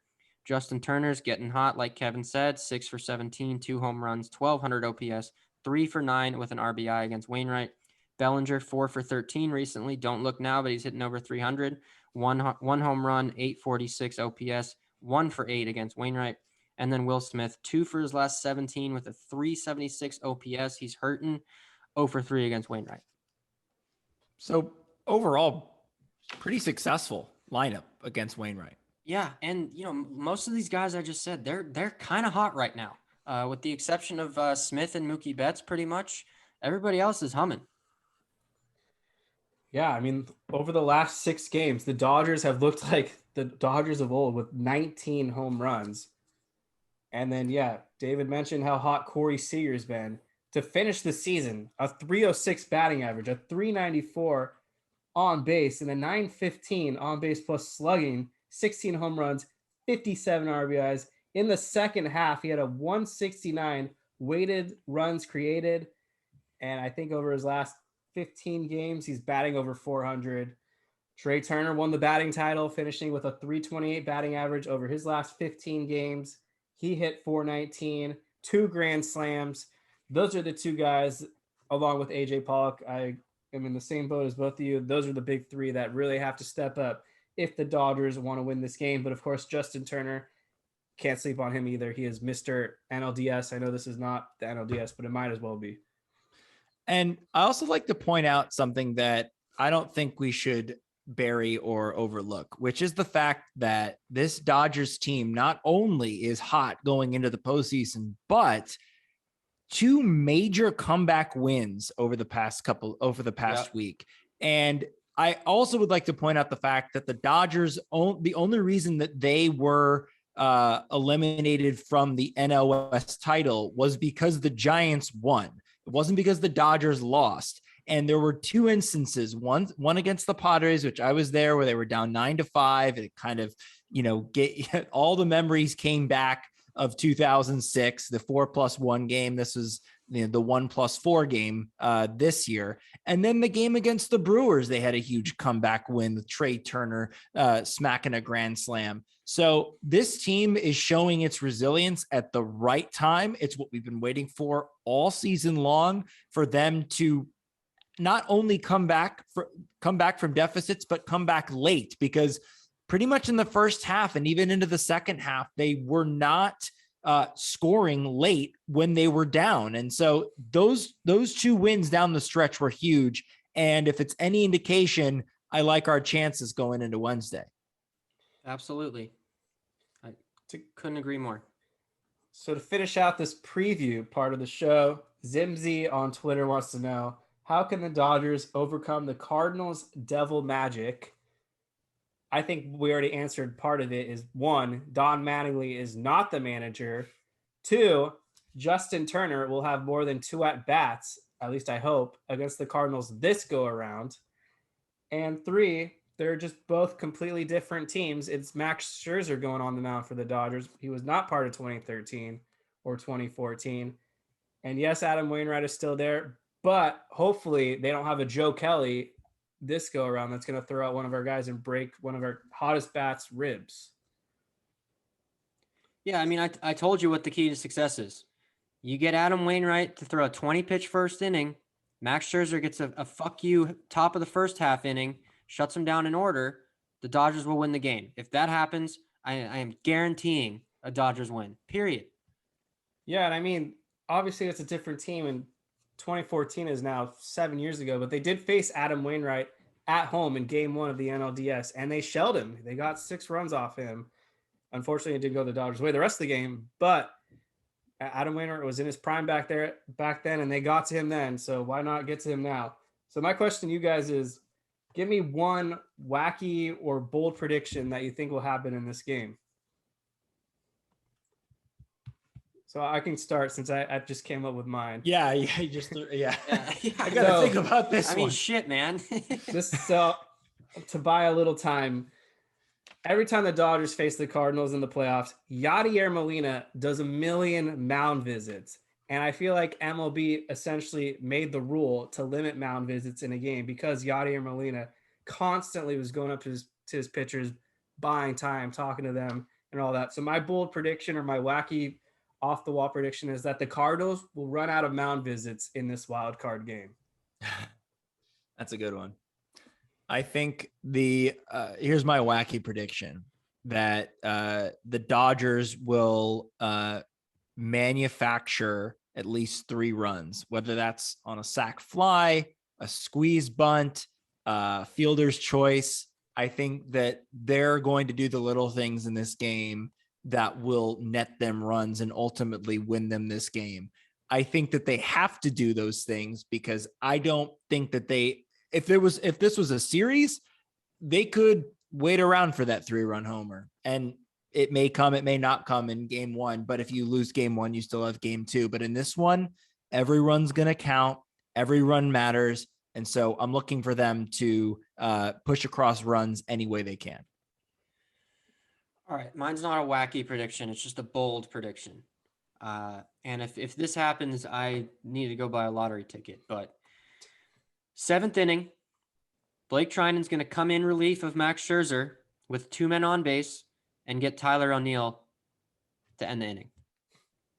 B: Justin Turner's getting hot, like Kevin said, 6 for 17, 2 home runs, 1,200 OPS, 3 for 9 with an RBI against Wainwright. Bellinger, 4 for 13 recently. Don't look now, but he's hitting over 300. One home run, 846 OPS, 1 for 8 against Wainwright. And then Will Smith, 2 for his last 17 with a 376 OPS. He's hurting. 0 for 3 against Wainwright.
C: So overall, pretty successful lineup against Wainwright.
B: Yeah, and most of these guys I just said, they're kind of hot right now. With the exception of Smith and Mookie Betts, pretty much everybody else is humming.
A: Yeah, I mean, over the last 6 games, the Dodgers have looked like the Dodgers of old with 19 home runs. And then, yeah, David mentioned how hot Corey Seager's been. To finish the season, a 306 batting average, a 394 on base, and a 915 on base plus slugging, 16 home runs, 57 RBIs. In the second half, he had a 169 weighted runs created. And I think over his last 15 games, he's batting over 400. Trey Turner won the batting title, finishing with a 328 batting average over his last 15 games. He hit 419, 2 grand slams. Those are the 2 guys, along with AJ Pollock. I am in the same boat as both of you. Those are the big 3 that really have to step up if the Dodgers want to win this game. But of course, Justin Turner, can't sleep on him either. He is Mr. NLDS. I know this is not the NLDS, but it might as well be.
C: And I also like to point out something that I don't think we should bury or overlook, which is the fact that this Dodgers team not only is hot going into the postseason, but 2 major comeback wins over the past week. And I also would like to point out the fact that the Dodgers, the only reason that they were eliminated from the NL West title was because the Giants won. It wasn't because the Dodgers lost. And there were 2 instances, one against the Padres, which I was there, where they were down 9-5. It kind of, get all the memories came back of 2006, the 4+1 game. This was the 1+4 game this year. And then the game against the Brewers, they had a huge comeback win with Trey Turner smacking a grand slam. So this team is showing its resilience at the right time. It's what we've been waiting for all season long, for them to not only come back from deficits, but come back late, because pretty much in the first half and even into the second half, they were not scoring late when they were down. And so those 2 wins down the stretch were huge. And if it's any indication, I like our chances going into Wednesday.
B: Absolutely. I couldn't agree more.
A: So to finish out this preview part of the show, Zimzy on Twitter wants to know, how can the Dodgers overcome the Cardinals' devil magic? I think we already answered part of it. Is 1, Don Mattingly is not the manager. 2, Justin Turner will have more than 2 at-bats, at least I hope, against the Cardinals this go-around. And 3, they're just both completely different teams. It's Max Scherzer going on the mound for the Dodgers. He was not part of 2013 or 2014. And yes, Adam Wainwright is still there, but hopefully they don't have a Joe Kelly this go around that's going to throw out one of our guys and break one of our hottest bats' ribs.
B: Yeah, I mean, I told you what the key to success is. You get Adam Wainwright to throw a 20-pitch first inning. Max Scherzer gets a fuck you top of the first half inning, shuts him down in order. The Dodgers will win the game. If that happens, I am guaranteeing a Dodgers win, period.
A: Yeah, and I mean, obviously it's a different team, and 2014 is now 7 years ago, but they did face Adam Wainwright at home in game 1 of the NLDS, and they shelled him. They got 6 runs off him. Unfortunately, it didn't go the Dodgers' way the rest of the game, but Adam Wainwright was in his prime back then, and they got to him then, so why not get to him now? So my question to you guys is, give me one wacky or bold prediction that you think will happen in this game. So I can start since I just came up with mine.
C: Yeah. I gotta think about this.
B: I mean, shit, man.
A: So to buy a little time, every time the Dodgers face the Cardinals in the playoffs, Yadier Molina does 1 million mound visits. And I feel like MLB essentially made the rule to limit mound visits in a game because Yadier Molina constantly was going up to his pitchers, buying time, talking to them, and all that. So my bold prediction, or my wacky off-the-wall prediction, is that the Cardinals will run out of mound visits in this wild card game.
C: That's a good one. I think here's my wacky prediction, that the Dodgers will manufacture at least 3 runs, whether that's on a sac fly, a squeeze bunt, fielder's choice. I think that they're going to do the little things in this game that will net them runs and ultimately win them this game. I think that they have to do those things because I don't think that if this was a series, they could wait around for that 3-run homer, and it may come, it may not come in game 1. But if you lose game 1, you still have game 2. But in this one, every run's going to count. Every run matters. And so I'm looking for them to push across runs any way they can.
B: All right. Mine's not a wacky prediction. It's just a bold prediction. And if this happens, I need to go buy a lottery ticket. But 7th inning, Blake Treinen's going to come in relief of Max Scherzer with 2 men on base and get Tyler O'Neill to end the inning.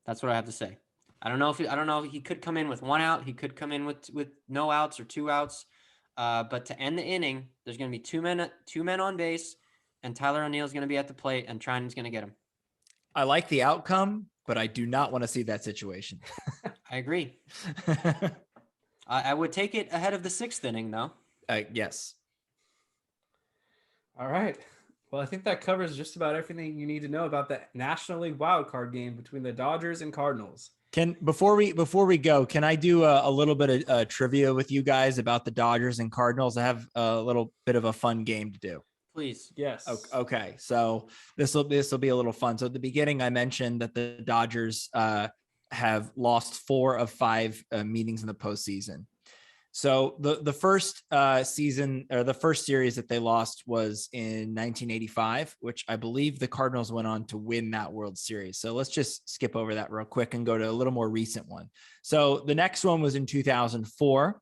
B: That's what I have to say. I don't know. He could come in with 1 out. He could come in with no outs or 2 outs. But to end the inning, there's going to be 2 men on base, and Tyler O'Neill is going to be at the plate, and Treinen's going to get him.
C: I like the outcome, but I do not want to see that situation.
B: I agree. I would take it ahead of the 6th inning, though.
C: Yes.
A: All right. Well, I think that covers just about everything you need to know about the National League wildcard game between the Dodgers and Cardinals.
C: Before we go, can I do a little bit of trivia with you guys about the Dodgers and Cardinals? I have a little bit of a fun game to do.
B: Please.
A: Yes.
C: Okay. So this will be a little fun. So at the beginning, I mentioned that the Dodgers have lost 4 of 5 meetings in the postseason. So the first season, or the first series that they lost was in 1985, which I believe the Cardinals went on to win that World Series. So let's just skip over that real quick and go to a little more recent one. So the next one was in 2004.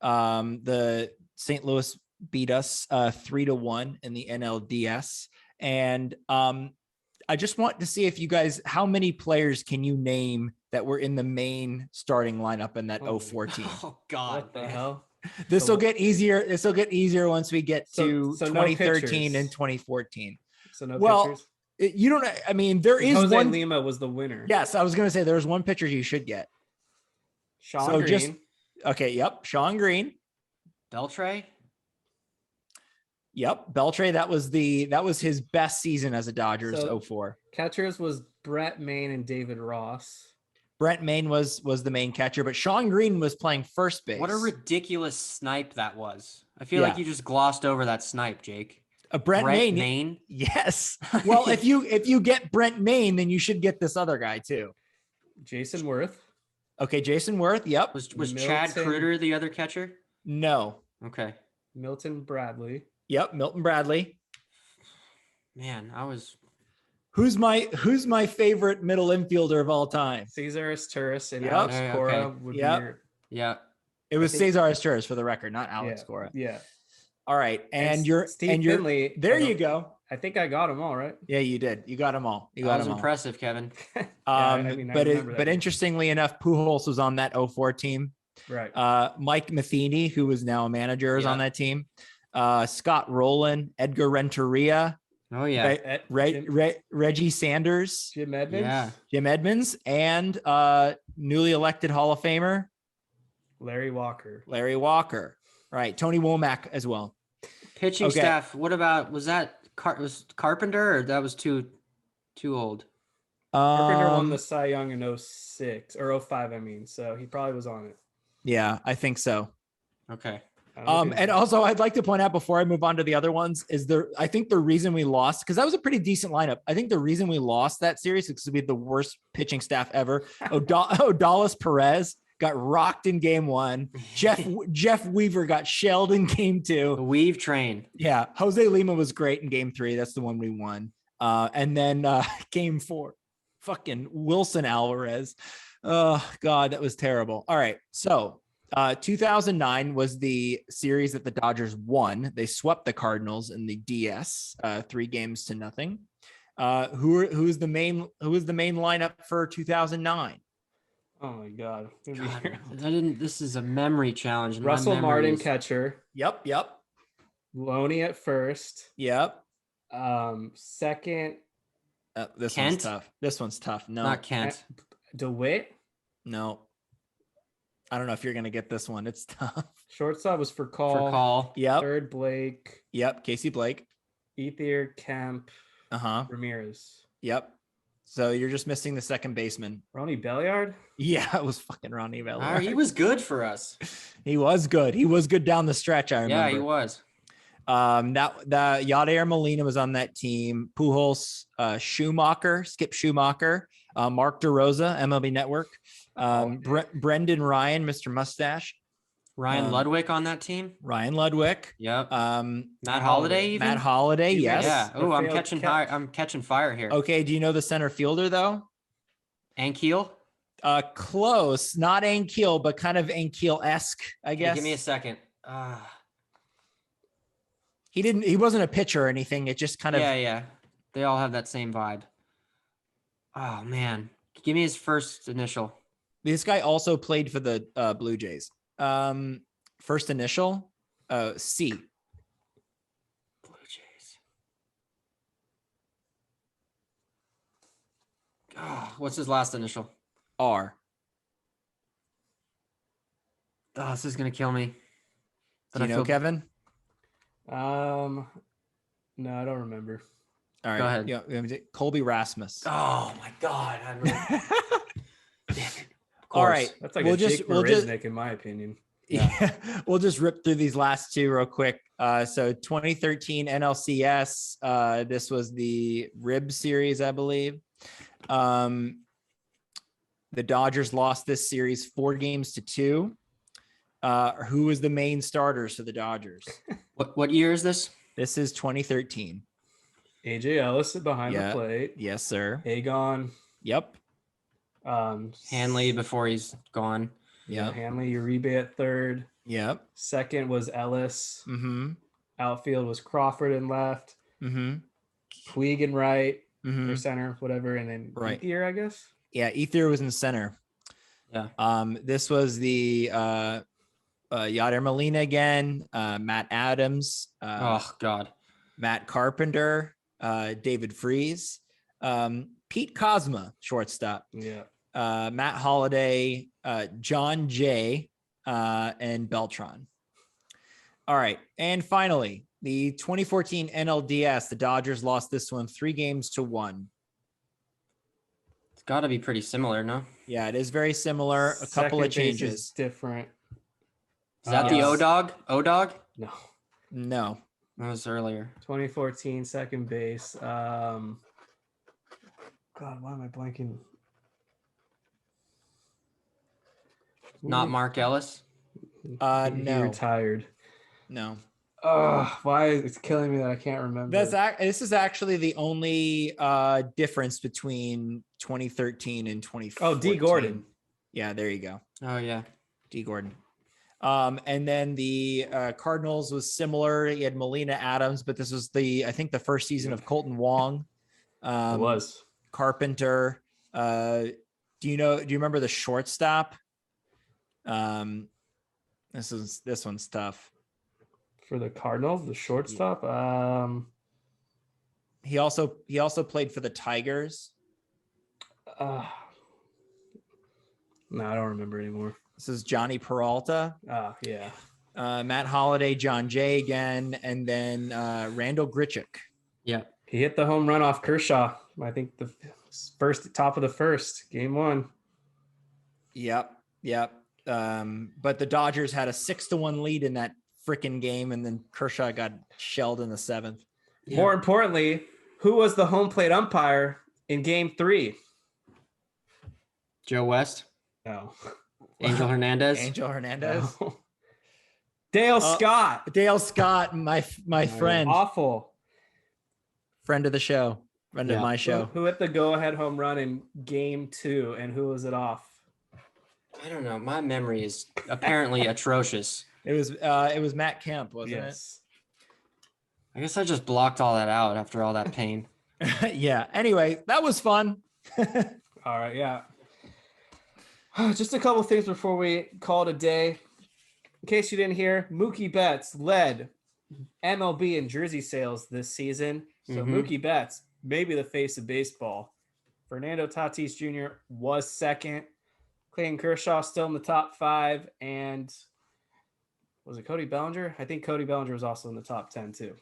C: The St. Louis beat us 3-1 in the NLDS. And I just want to see if you guys, how many players can you name that were in the main starting lineup in that 04 team?
B: Oh God,
A: What the hell?
C: This will get easier. This will get easier once we get to
A: so no
C: 2013
A: pitchers.
C: and 2014.
A: So no
C: Well,
A: pitchers.
C: You don't, I mean, there is
A: Jose
C: one.
A: Lima was the winner.
C: Yes. I was going to say there's one pitcher you should get.
A: Sean Green.
C: Okay. Yep. Sean Green.
B: Beltre.
C: Yep. Beltre. That was his best season as a Dodgers.
A: So
C: 04.
A: Catchers was Brett Maine and David Ross.
C: Brent Maine was the main catcher, but Sean Green was playing first base.
B: What a ridiculous snipe that was. I feel like you just glossed over that snipe, Jake.
C: Brent Maine. Yes. Well, if you get Brent Maine, then you should get this other guy too.
A: Jason Worth.
C: Okay, Jason Worth. Yep.
B: Was Chad Kruger the other catcher?
C: No.
B: Okay.
A: Milton Bradley.
C: Yep, Milton Bradley.
B: Man, I was.
C: Who's my favorite middle infielder of all time?
A: Cesar Turris and
C: Yep.
A: Alex
B: Okay.
A: Cora would be your.
B: Yeah.
C: It was Cesar Astures for the record, not Alex Cora.
A: Yeah.
C: All right, and
A: Steve Finley.
C: There you go.
A: I think I got them all right.
C: Yeah, you did. You got them all. You got
B: That was
C: them all.
B: impressive, Kevin.
C: But interestingly enough, Pujols was on that 04 team.
A: Right.
C: Mike Matheny, who is now a manager, is on that team. Scott Rowland, Edgar Renteria.
B: Oh yeah.
C: Reggie Sanders,
A: Jim Edmonds.
B: Yeah.
C: Jim Edmonds, and newly elected Hall of Famer
A: Larry Walker.
C: Right. Tony Womack as well.
B: Pitching staff. What about, was that was Carpenter, or that was too old?
A: Carpenter won the Cy Young in 06 or 05, I mean. So he probably was on it.
C: Yeah, I think so.
B: Okay.
C: And also I'd like to point out before I move on to the other ones is I think the reason we lost, because that was a pretty decent lineup. I think the reason we lost that series is because we had the worst pitching staff ever. Odalis Perez got rocked in game 1. Jeff Weaver got shelled in game 2.
B: The Weave train.
C: Yeah. Jose Lima was great in game 3. That's the one we won. And then game 4, fucking Wilson Alvarez. Oh God, that was terrible. All right. So 2009 was the series that the Dodgers won. They swept the Cardinals in the DS 3-0. Who was the main lineup for 2009?
A: Oh my God.
B: This is a memory challenge.
A: Russell Martin catcher.
C: Yep.
A: Loney at first.
C: Yep.
A: Second.
C: This
B: Kent?
C: one's tough. No,
B: not Kent.
A: DeWitt.
C: No. I don't know if you're going to get this one. It's tough.
A: Shortstop was for call.
B: For call.
C: Yep.
A: Third, Blake.
C: Yep. Casey Blake.
A: Ethier, Kemp,
C: Uh-huh.
A: Ramirez.
C: Yep. So you're just missing the second baseman.
A: Ronnie Belliard?
C: Yeah, it was fucking Ronnie Belliard.
B: He was good for us.
C: He was good. He was good down the stretch, I remember.
B: Yeah, he was.
C: That Yadier Molina was on that team. Pujols, Schumacher, Skip Schumacher, Mark DeRosa, MLB Network, Brendan Ryan, Mr. Mustache,
B: Ryan Ludwig on that team.
C: Ryan Ludwig.
B: Yep.
C: Matt
B: Holiday. Even?
C: Matt Holiday. Yes.
B: Yeah. Oh, I'm catching fire. I'm catching fire here.
C: Okay. Do you know the center fielder though?
B: Ankiel.
C: Close. Not Ankiel, but kind of Ankiel-esque, I guess.
B: Give me a second.
C: He wasn't a pitcher or anything. It just kind of.
B: Yeah. They all have that same vibe. Oh man. Give me his first initial.
C: This guy also played for the Blue Jays. First initial, C.
B: Blue Jays. What's his last initial?
C: R.
B: Oh, this is gonna kill me.
C: Do you know, Kevin?
A: No, I don't remember.
C: All right.
B: Go ahead.
C: Yeah, Colby Rasmus.
B: Oh my god. Damn it.
C: All right.
A: That's like a Jake Marisnik, in my opinion.
C: Yeah. We'll just rip through these last two real quick. So 2013 NLCS. This was the Rib Series, I believe. The Dodgers lost this series 4-2. Who was the main starters for the Dodgers?
B: What year is this?
C: This is 2013.
A: AJ Ellis behind the plate.
C: Yes, sir.
A: Agon.
C: Yep.
B: Hanley before he's gone.
C: Yeah.
A: Hanley, Uribe at third.
C: Yep.
A: Second was Ellis.
C: Mm-hmm.
A: Outfield was Crawford in left.
C: Mm-hmm.
A: Puig in right.
C: Mm-hmm.
A: Or center, whatever. And then
C: right
A: Ethier, I guess.
C: Yeah, Ethier was in center.
B: Yeah.
C: This was the Yadier Molina again, Matt Adams,
B: Oh God.
C: Matt Carpenter, David Freese, Pete Kozma, shortstop.
A: Yeah.
C: Matt Holiday, John Jay, and Beltran. All right. And finally, the 2014 NLDS, the Dodgers lost this one 3-1.
B: It's got to be pretty similar, no?
C: Yeah, it is very similar. A couple of
A: Second base
C: changes.
A: is different.
B: Is that the
C: Yes.
B: O-Dog? O-Dog?
C: No.
B: That was earlier.
A: 2014 second base. God, why am I blanking?
B: Not Mark Ellis?
A: He
C: No.
A: retired.
C: No.
A: Why it's killing me that I can't remember.
C: This is actually the only difference between 2013 and 2014.
A: Oh, D. Gordon.
C: Yeah, there you go.
B: Oh yeah.
C: D. Gordon. And then the Cardinals was similar. He had Molina, Adams, but this was I think the first season of Colton Wong.
A: It was
C: Carpenter. Do you remember the shortstop? This one's tough.
A: for the Cardinals, the shortstop.
C: He also played for the Tigers.
A: No, I don't remember anymore.
C: This is Johnny Peralta.
A: Yeah.
C: Matt Holiday, John Jay again, and then Randall Grichuk.
B: Yeah.
A: He hit the home run off Kershaw. I think the top of the first, game 1.
C: Yep. But the Dodgers had a 6-1 lead in that freaking game, and then Kershaw got shelled in the 7th.
B: Yeah.
A: More importantly, who was the home plate umpire in game 3?
B: Joe West,
A: No.
B: Angel Hernandez.
A: No. Dale Scott.
C: Dale Scott, my friend.
A: Awful.
C: Friend of the show. Friend of my show.
A: Who hit the go-ahead home run in game 2, and who was it off?
B: I don't know. My memory is apparently atrocious.
C: It was Matt Kemp, wasn't
B: I guess I just blocked all that out after all that pain.
C: it? Yeah. Anyway, that was fun.
A: All right, yeah. Just a couple things before we call it a day. In case you didn't hear, Mookie Betts led MLB in jersey sales this season. So Mookie Betts, maybe the face of baseball. Fernando Tatis Jr. was second. Clayton Kershaw still in the top 5, and was it Cody Bellinger? I think Cody Bellinger was also in the top 10 too.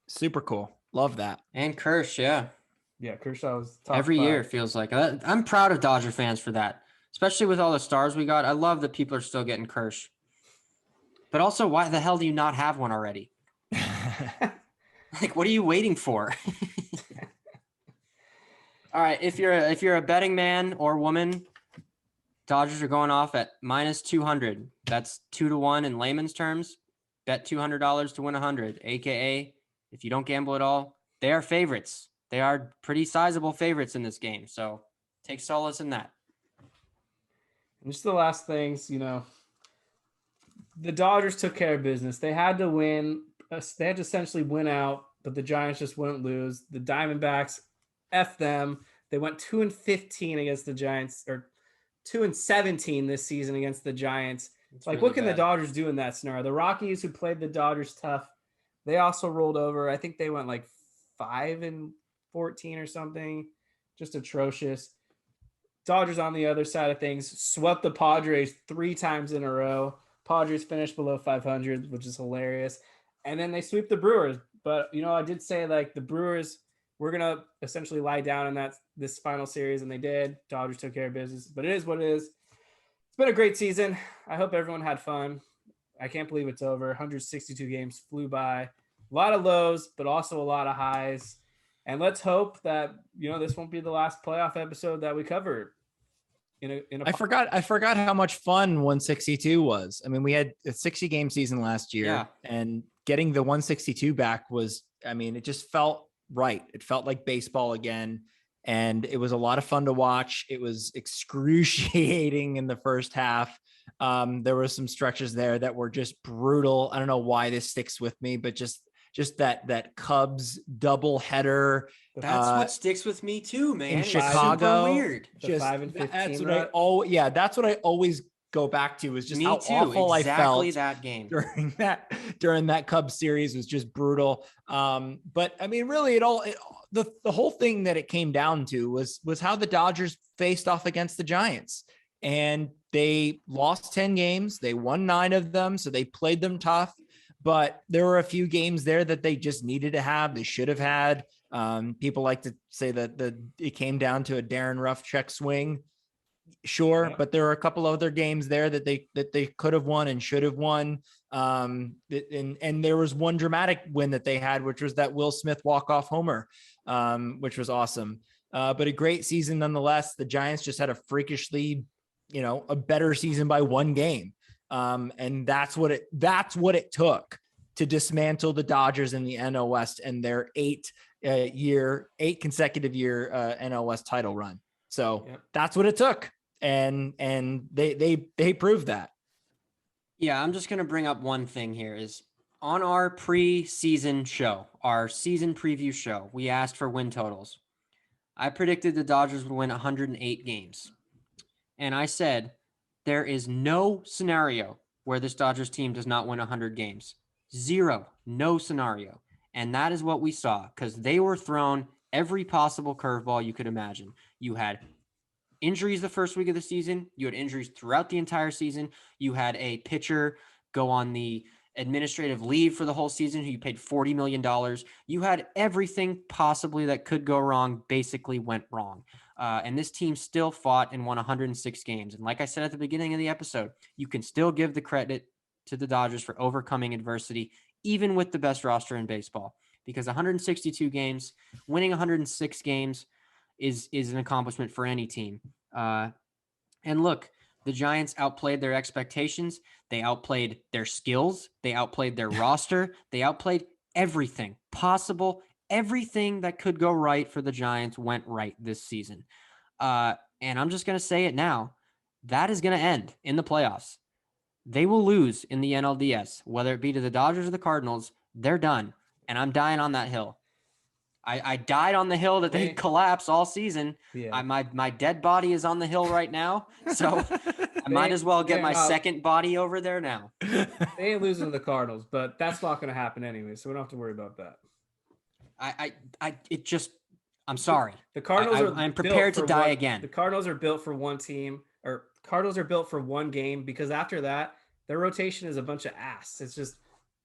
C: Super cool. Love that.
B: And Kirsch, yeah.
A: Yeah, Kershaw was top
B: Every
A: 5.
B: year it feels like. I'm proud of Dodger fans for that, especially with all the stars we got. I love that people are still getting Kirsch. But also, why the hell do you not have one already? Like, what are you waiting for? All right, if you're a betting man or woman, Dodgers are going off at -200. That's 2-1 in layman's terms. Bet $200 to win 100. AKA, if you don't gamble at all, they are favorites. They are pretty sizable favorites in this game. So take solace in that.
A: And just the last things, the Dodgers took care of business. They had to win. They had to essentially win out, but the Giants just wouldn't lose. The Diamondbacks, F them. They went 2-15 against the Giants, or 2-17 this season against the Giants. Like,
B: really
A: what can
B: bad.
A: the Dodgers do in that scenario? The Rockies, who played the Dodgers tough, they also rolled over. I think they went like 5-14 or something. Just atrocious. Dodgers on the other side of things swept the Padres 3 times in a row. Padres finished below 500, which is hilarious. And then they sweep the Brewers. But, I did say, like, the Brewers were going to essentially lie down in this final series, and they did. Dodgers took care of business. But it is what it is. It's been a great season. I hope everyone had fun. I can't believe it's over. 162 games flew by. A lot of lows, but also a lot of highs. And let's hope that, this won't be the last playoff episode that we cover.
C: I forgot how much fun 162 was. I mean, we had a 60 game season last year, and getting the 162 back was, it just felt right. It felt like baseball again. And it was a lot of fun to watch. It was excruciating in the first half. There were some stretches there that were just brutal. I don't know why this sticks with me, but just that Cubs double header.
B: That's what sticks with me too, man.
C: In Chicago.
B: Super weird.
A: The 5-15.
C: That's what I always go back to, is just
B: me
C: how
B: too.
C: awful
B: exactly
C: I felt
B: that game
C: during that Cubs series was just brutal. But really the whole thing that it came down to was how the Dodgers faced off against the Giants, and they lost 10 games. They won 9 of them. So they played them tough, but there were a few games there that they just needed to have. They should have had. People like to say that it came down to a Darren Ruff check swing. Sure. But there were a couple other games there that they could have won and should have won. And there was one dramatic win that they had, which was that Will Smith walk-off homer, which was awesome. But a great season nonetheless. The Giants just had a freakishly, a better season by 1 game. And that's what it took to dismantle the Dodgers in the NL West and their 8 consecutive year NL West title run. So that's what it took. And they proved that.
B: Yeah, I'm just going to bring up one thing here is on our pre-season show, our season preview show, we asked for win totals. I predicted the Dodgers would win 108 games. And I said, there is no scenario where this Dodgers team does not win 100 games. 0, no scenario. And that is what we saw, because they were thrown every possible curveball you could imagine. You had injuries the first week of the season. You had injuries throughout the entire season. You had a pitcher go on the administrative leave for the whole season who you paid $40 million. You had everything possibly that could go wrong basically went wrong. And this team still fought and won 106 games. And like I said at the beginning of the episode, you can still give the credit to the Dodgers for overcoming adversity, even with the best roster in baseball, because 162 games, winning 106 games is an accomplishment for any team. And look, the Giants outplayed their expectations. They outplayed their skills. They outplayed their roster. They outplayed everything possible. Everything that could go right for the Giants went right this season. And I'm just going to say it now. That is going to end in the playoffs. They will lose in the NLDS, whether it be to the Dodgers or the Cardinals. They're done. And I'm dying on that hill. I died on the hill that they collapse all season. Yeah. My dead body is on the hill right now. So I might as well get my second body over there now.
A: They ain't losing to the Cardinals, but that's not going to happen anyway. So we don't have to worry about that.
B: I'm sorry.
A: The Cardinals
B: I'm prepared to die again.
A: The Cardinals are built for one team, or Cardinals are built for one game because after that, their rotation is a bunch of ass. It's just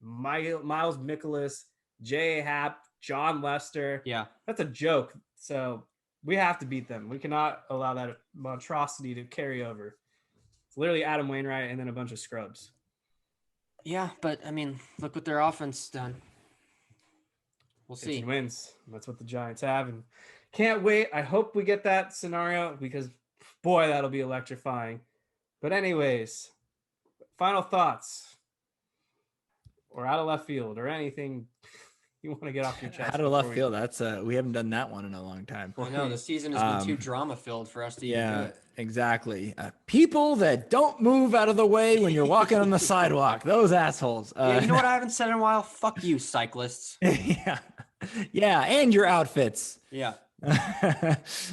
A: Miles Mikolas, J.A. Happ, John Lester.
B: Yeah.
A: That's a joke. So we have to beat them. We cannot allow that monstrosity to carry over. It's literally Adam Wainwright and then a bunch of scrubs.
B: Yeah, but I mean, look what their offense done. We'll
A: 15
B: see.
A: wins. That's what the Giants have. And can't wait. I hope we get that scenario because, boy, that'll be electrifying. But anyways, final thoughts or out of left field or anything you want to get off your chest.
C: Out of left field. That's we haven't done that one in a long time.
B: I know the season has been too drama filled for us to even do it.
C: Exactly. People that don't move out of the way when you're walking on the sidewalk. Those assholes.
B: Yeah, you know what I haven't said in a while? Fuck you, cyclists.
C: Yeah. Yeah. And your outfits.
B: Yeah.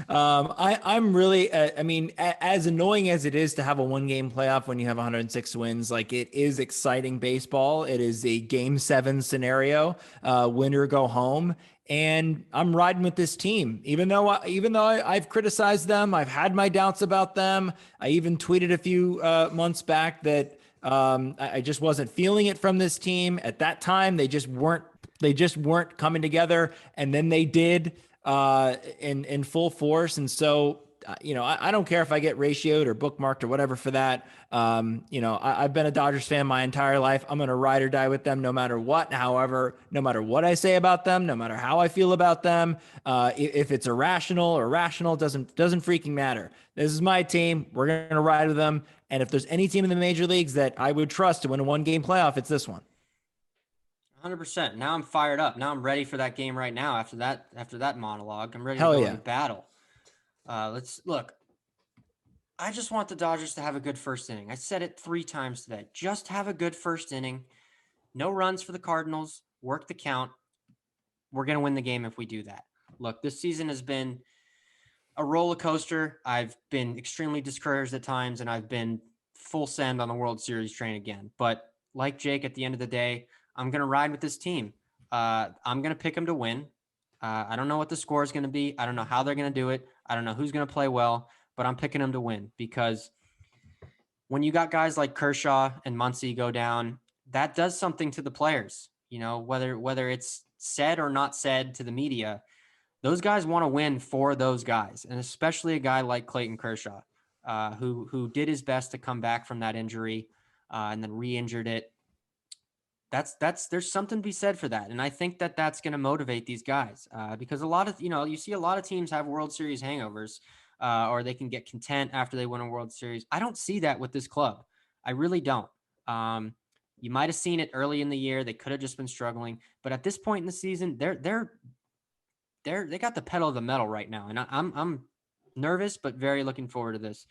C: I'm really, I mean, as annoying as it is to have a 1-game playoff when you have 106 wins, like it is exciting baseball. It is a game 7 scenario, win or go home. And I'm riding with this team, even though I've criticized them. I've had my doubts about them. I even tweeted a few months back that I just wasn't feeling it from this team at that time. They just weren't coming together. And then they did in full force. And so, I don't care if I get ratioed or bookmarked or whatever for that. I've been a Dodgers fan my entire life. I'm going to ride or die with them no matter what. However, no matter what I say about them, no matter how I feel about them, if it's irrational or rational, doesn't freaking matter. This is my team. We're going to ride with them. And if there's any team in the major leagues that I would trust to win a 1-game playoff, it's this one.
B: 100%. Now I'm fired up. Now I'm ready for that game right now. After that monologue, I'm ready to
C: Hell
B: go
C: yeah.
B: in battle. Let's look. I just want the Dodgers to have a good first inning. I said it 3 times today. Just have a good first inning. No runs for the Cardinals. Work the count. We're going to win the game if we do that. Look, this season has been a roller coaster. I've been extremely discouraged at times, and I've been full send on the World Series train again. But like Jake, at the end of the day, I'm going to ride with this team. I'm going to pick them to win. I don't know what the score is going to be. I don't know how they're going to do it. I don't know who's going to play well, but I'm picking them to win because when you got guys like Kershaw and Muncy go down, that does something to the players. Whether it's said or not said to the media, those guys want to win for those guys, and especially a guy like Clayton Kershaw, who did his best to come back from that injury and then re-injured it. There's something to be said for that. And I think that that's going to motivate these guys because a lot of, you see a lot of teams have World Series hangovers or they can get content after they win a World Series. I don't see that with this club. I really don't. You might've seen it early in the year. They could have just been struggling, but at this point in the season, they got the pedal of the metal right now. And I'm nervous, but very looking forward to this.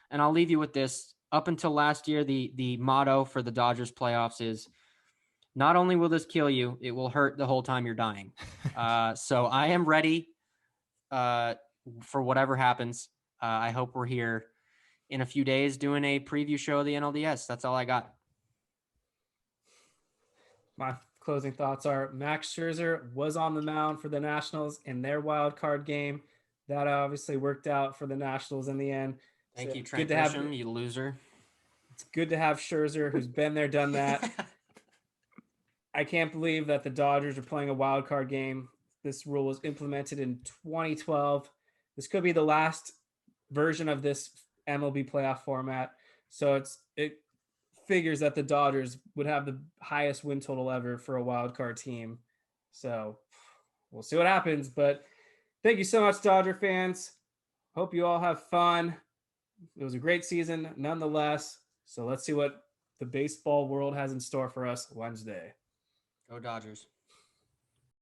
B: And I'll leave you with this. Up until last year, the motto for the Dodgers playoffs is, not only will this kill you, it will hurt the whole time you're dying. So I am ready for whatever happens. I hope we're here in a few days doing a preview show of the NLDS. That's all I got.
A: My closing thoughts are Max Scherzer was on the mound for the Nationals in their wild card game. That obviously worked out for the Nationals in the end.
B: Thank you, Trent Grisham, you loser.
A: It's good to have Scherzer, who's been there, done that. I can't believe that the Dodgers are playing a wild card game. This rule was implemented in 2012. This could be the last version of this MLB playoff format. So it figures that the Dodgers would have the highest win total ever for a wild card team. So we'll see what happens. But thank you so much, Dodger fans. Hope you all have fun. It was a great season nonetheless. So let's see what the baseball world has in store for us Wednesday.
B: Go Dodgers.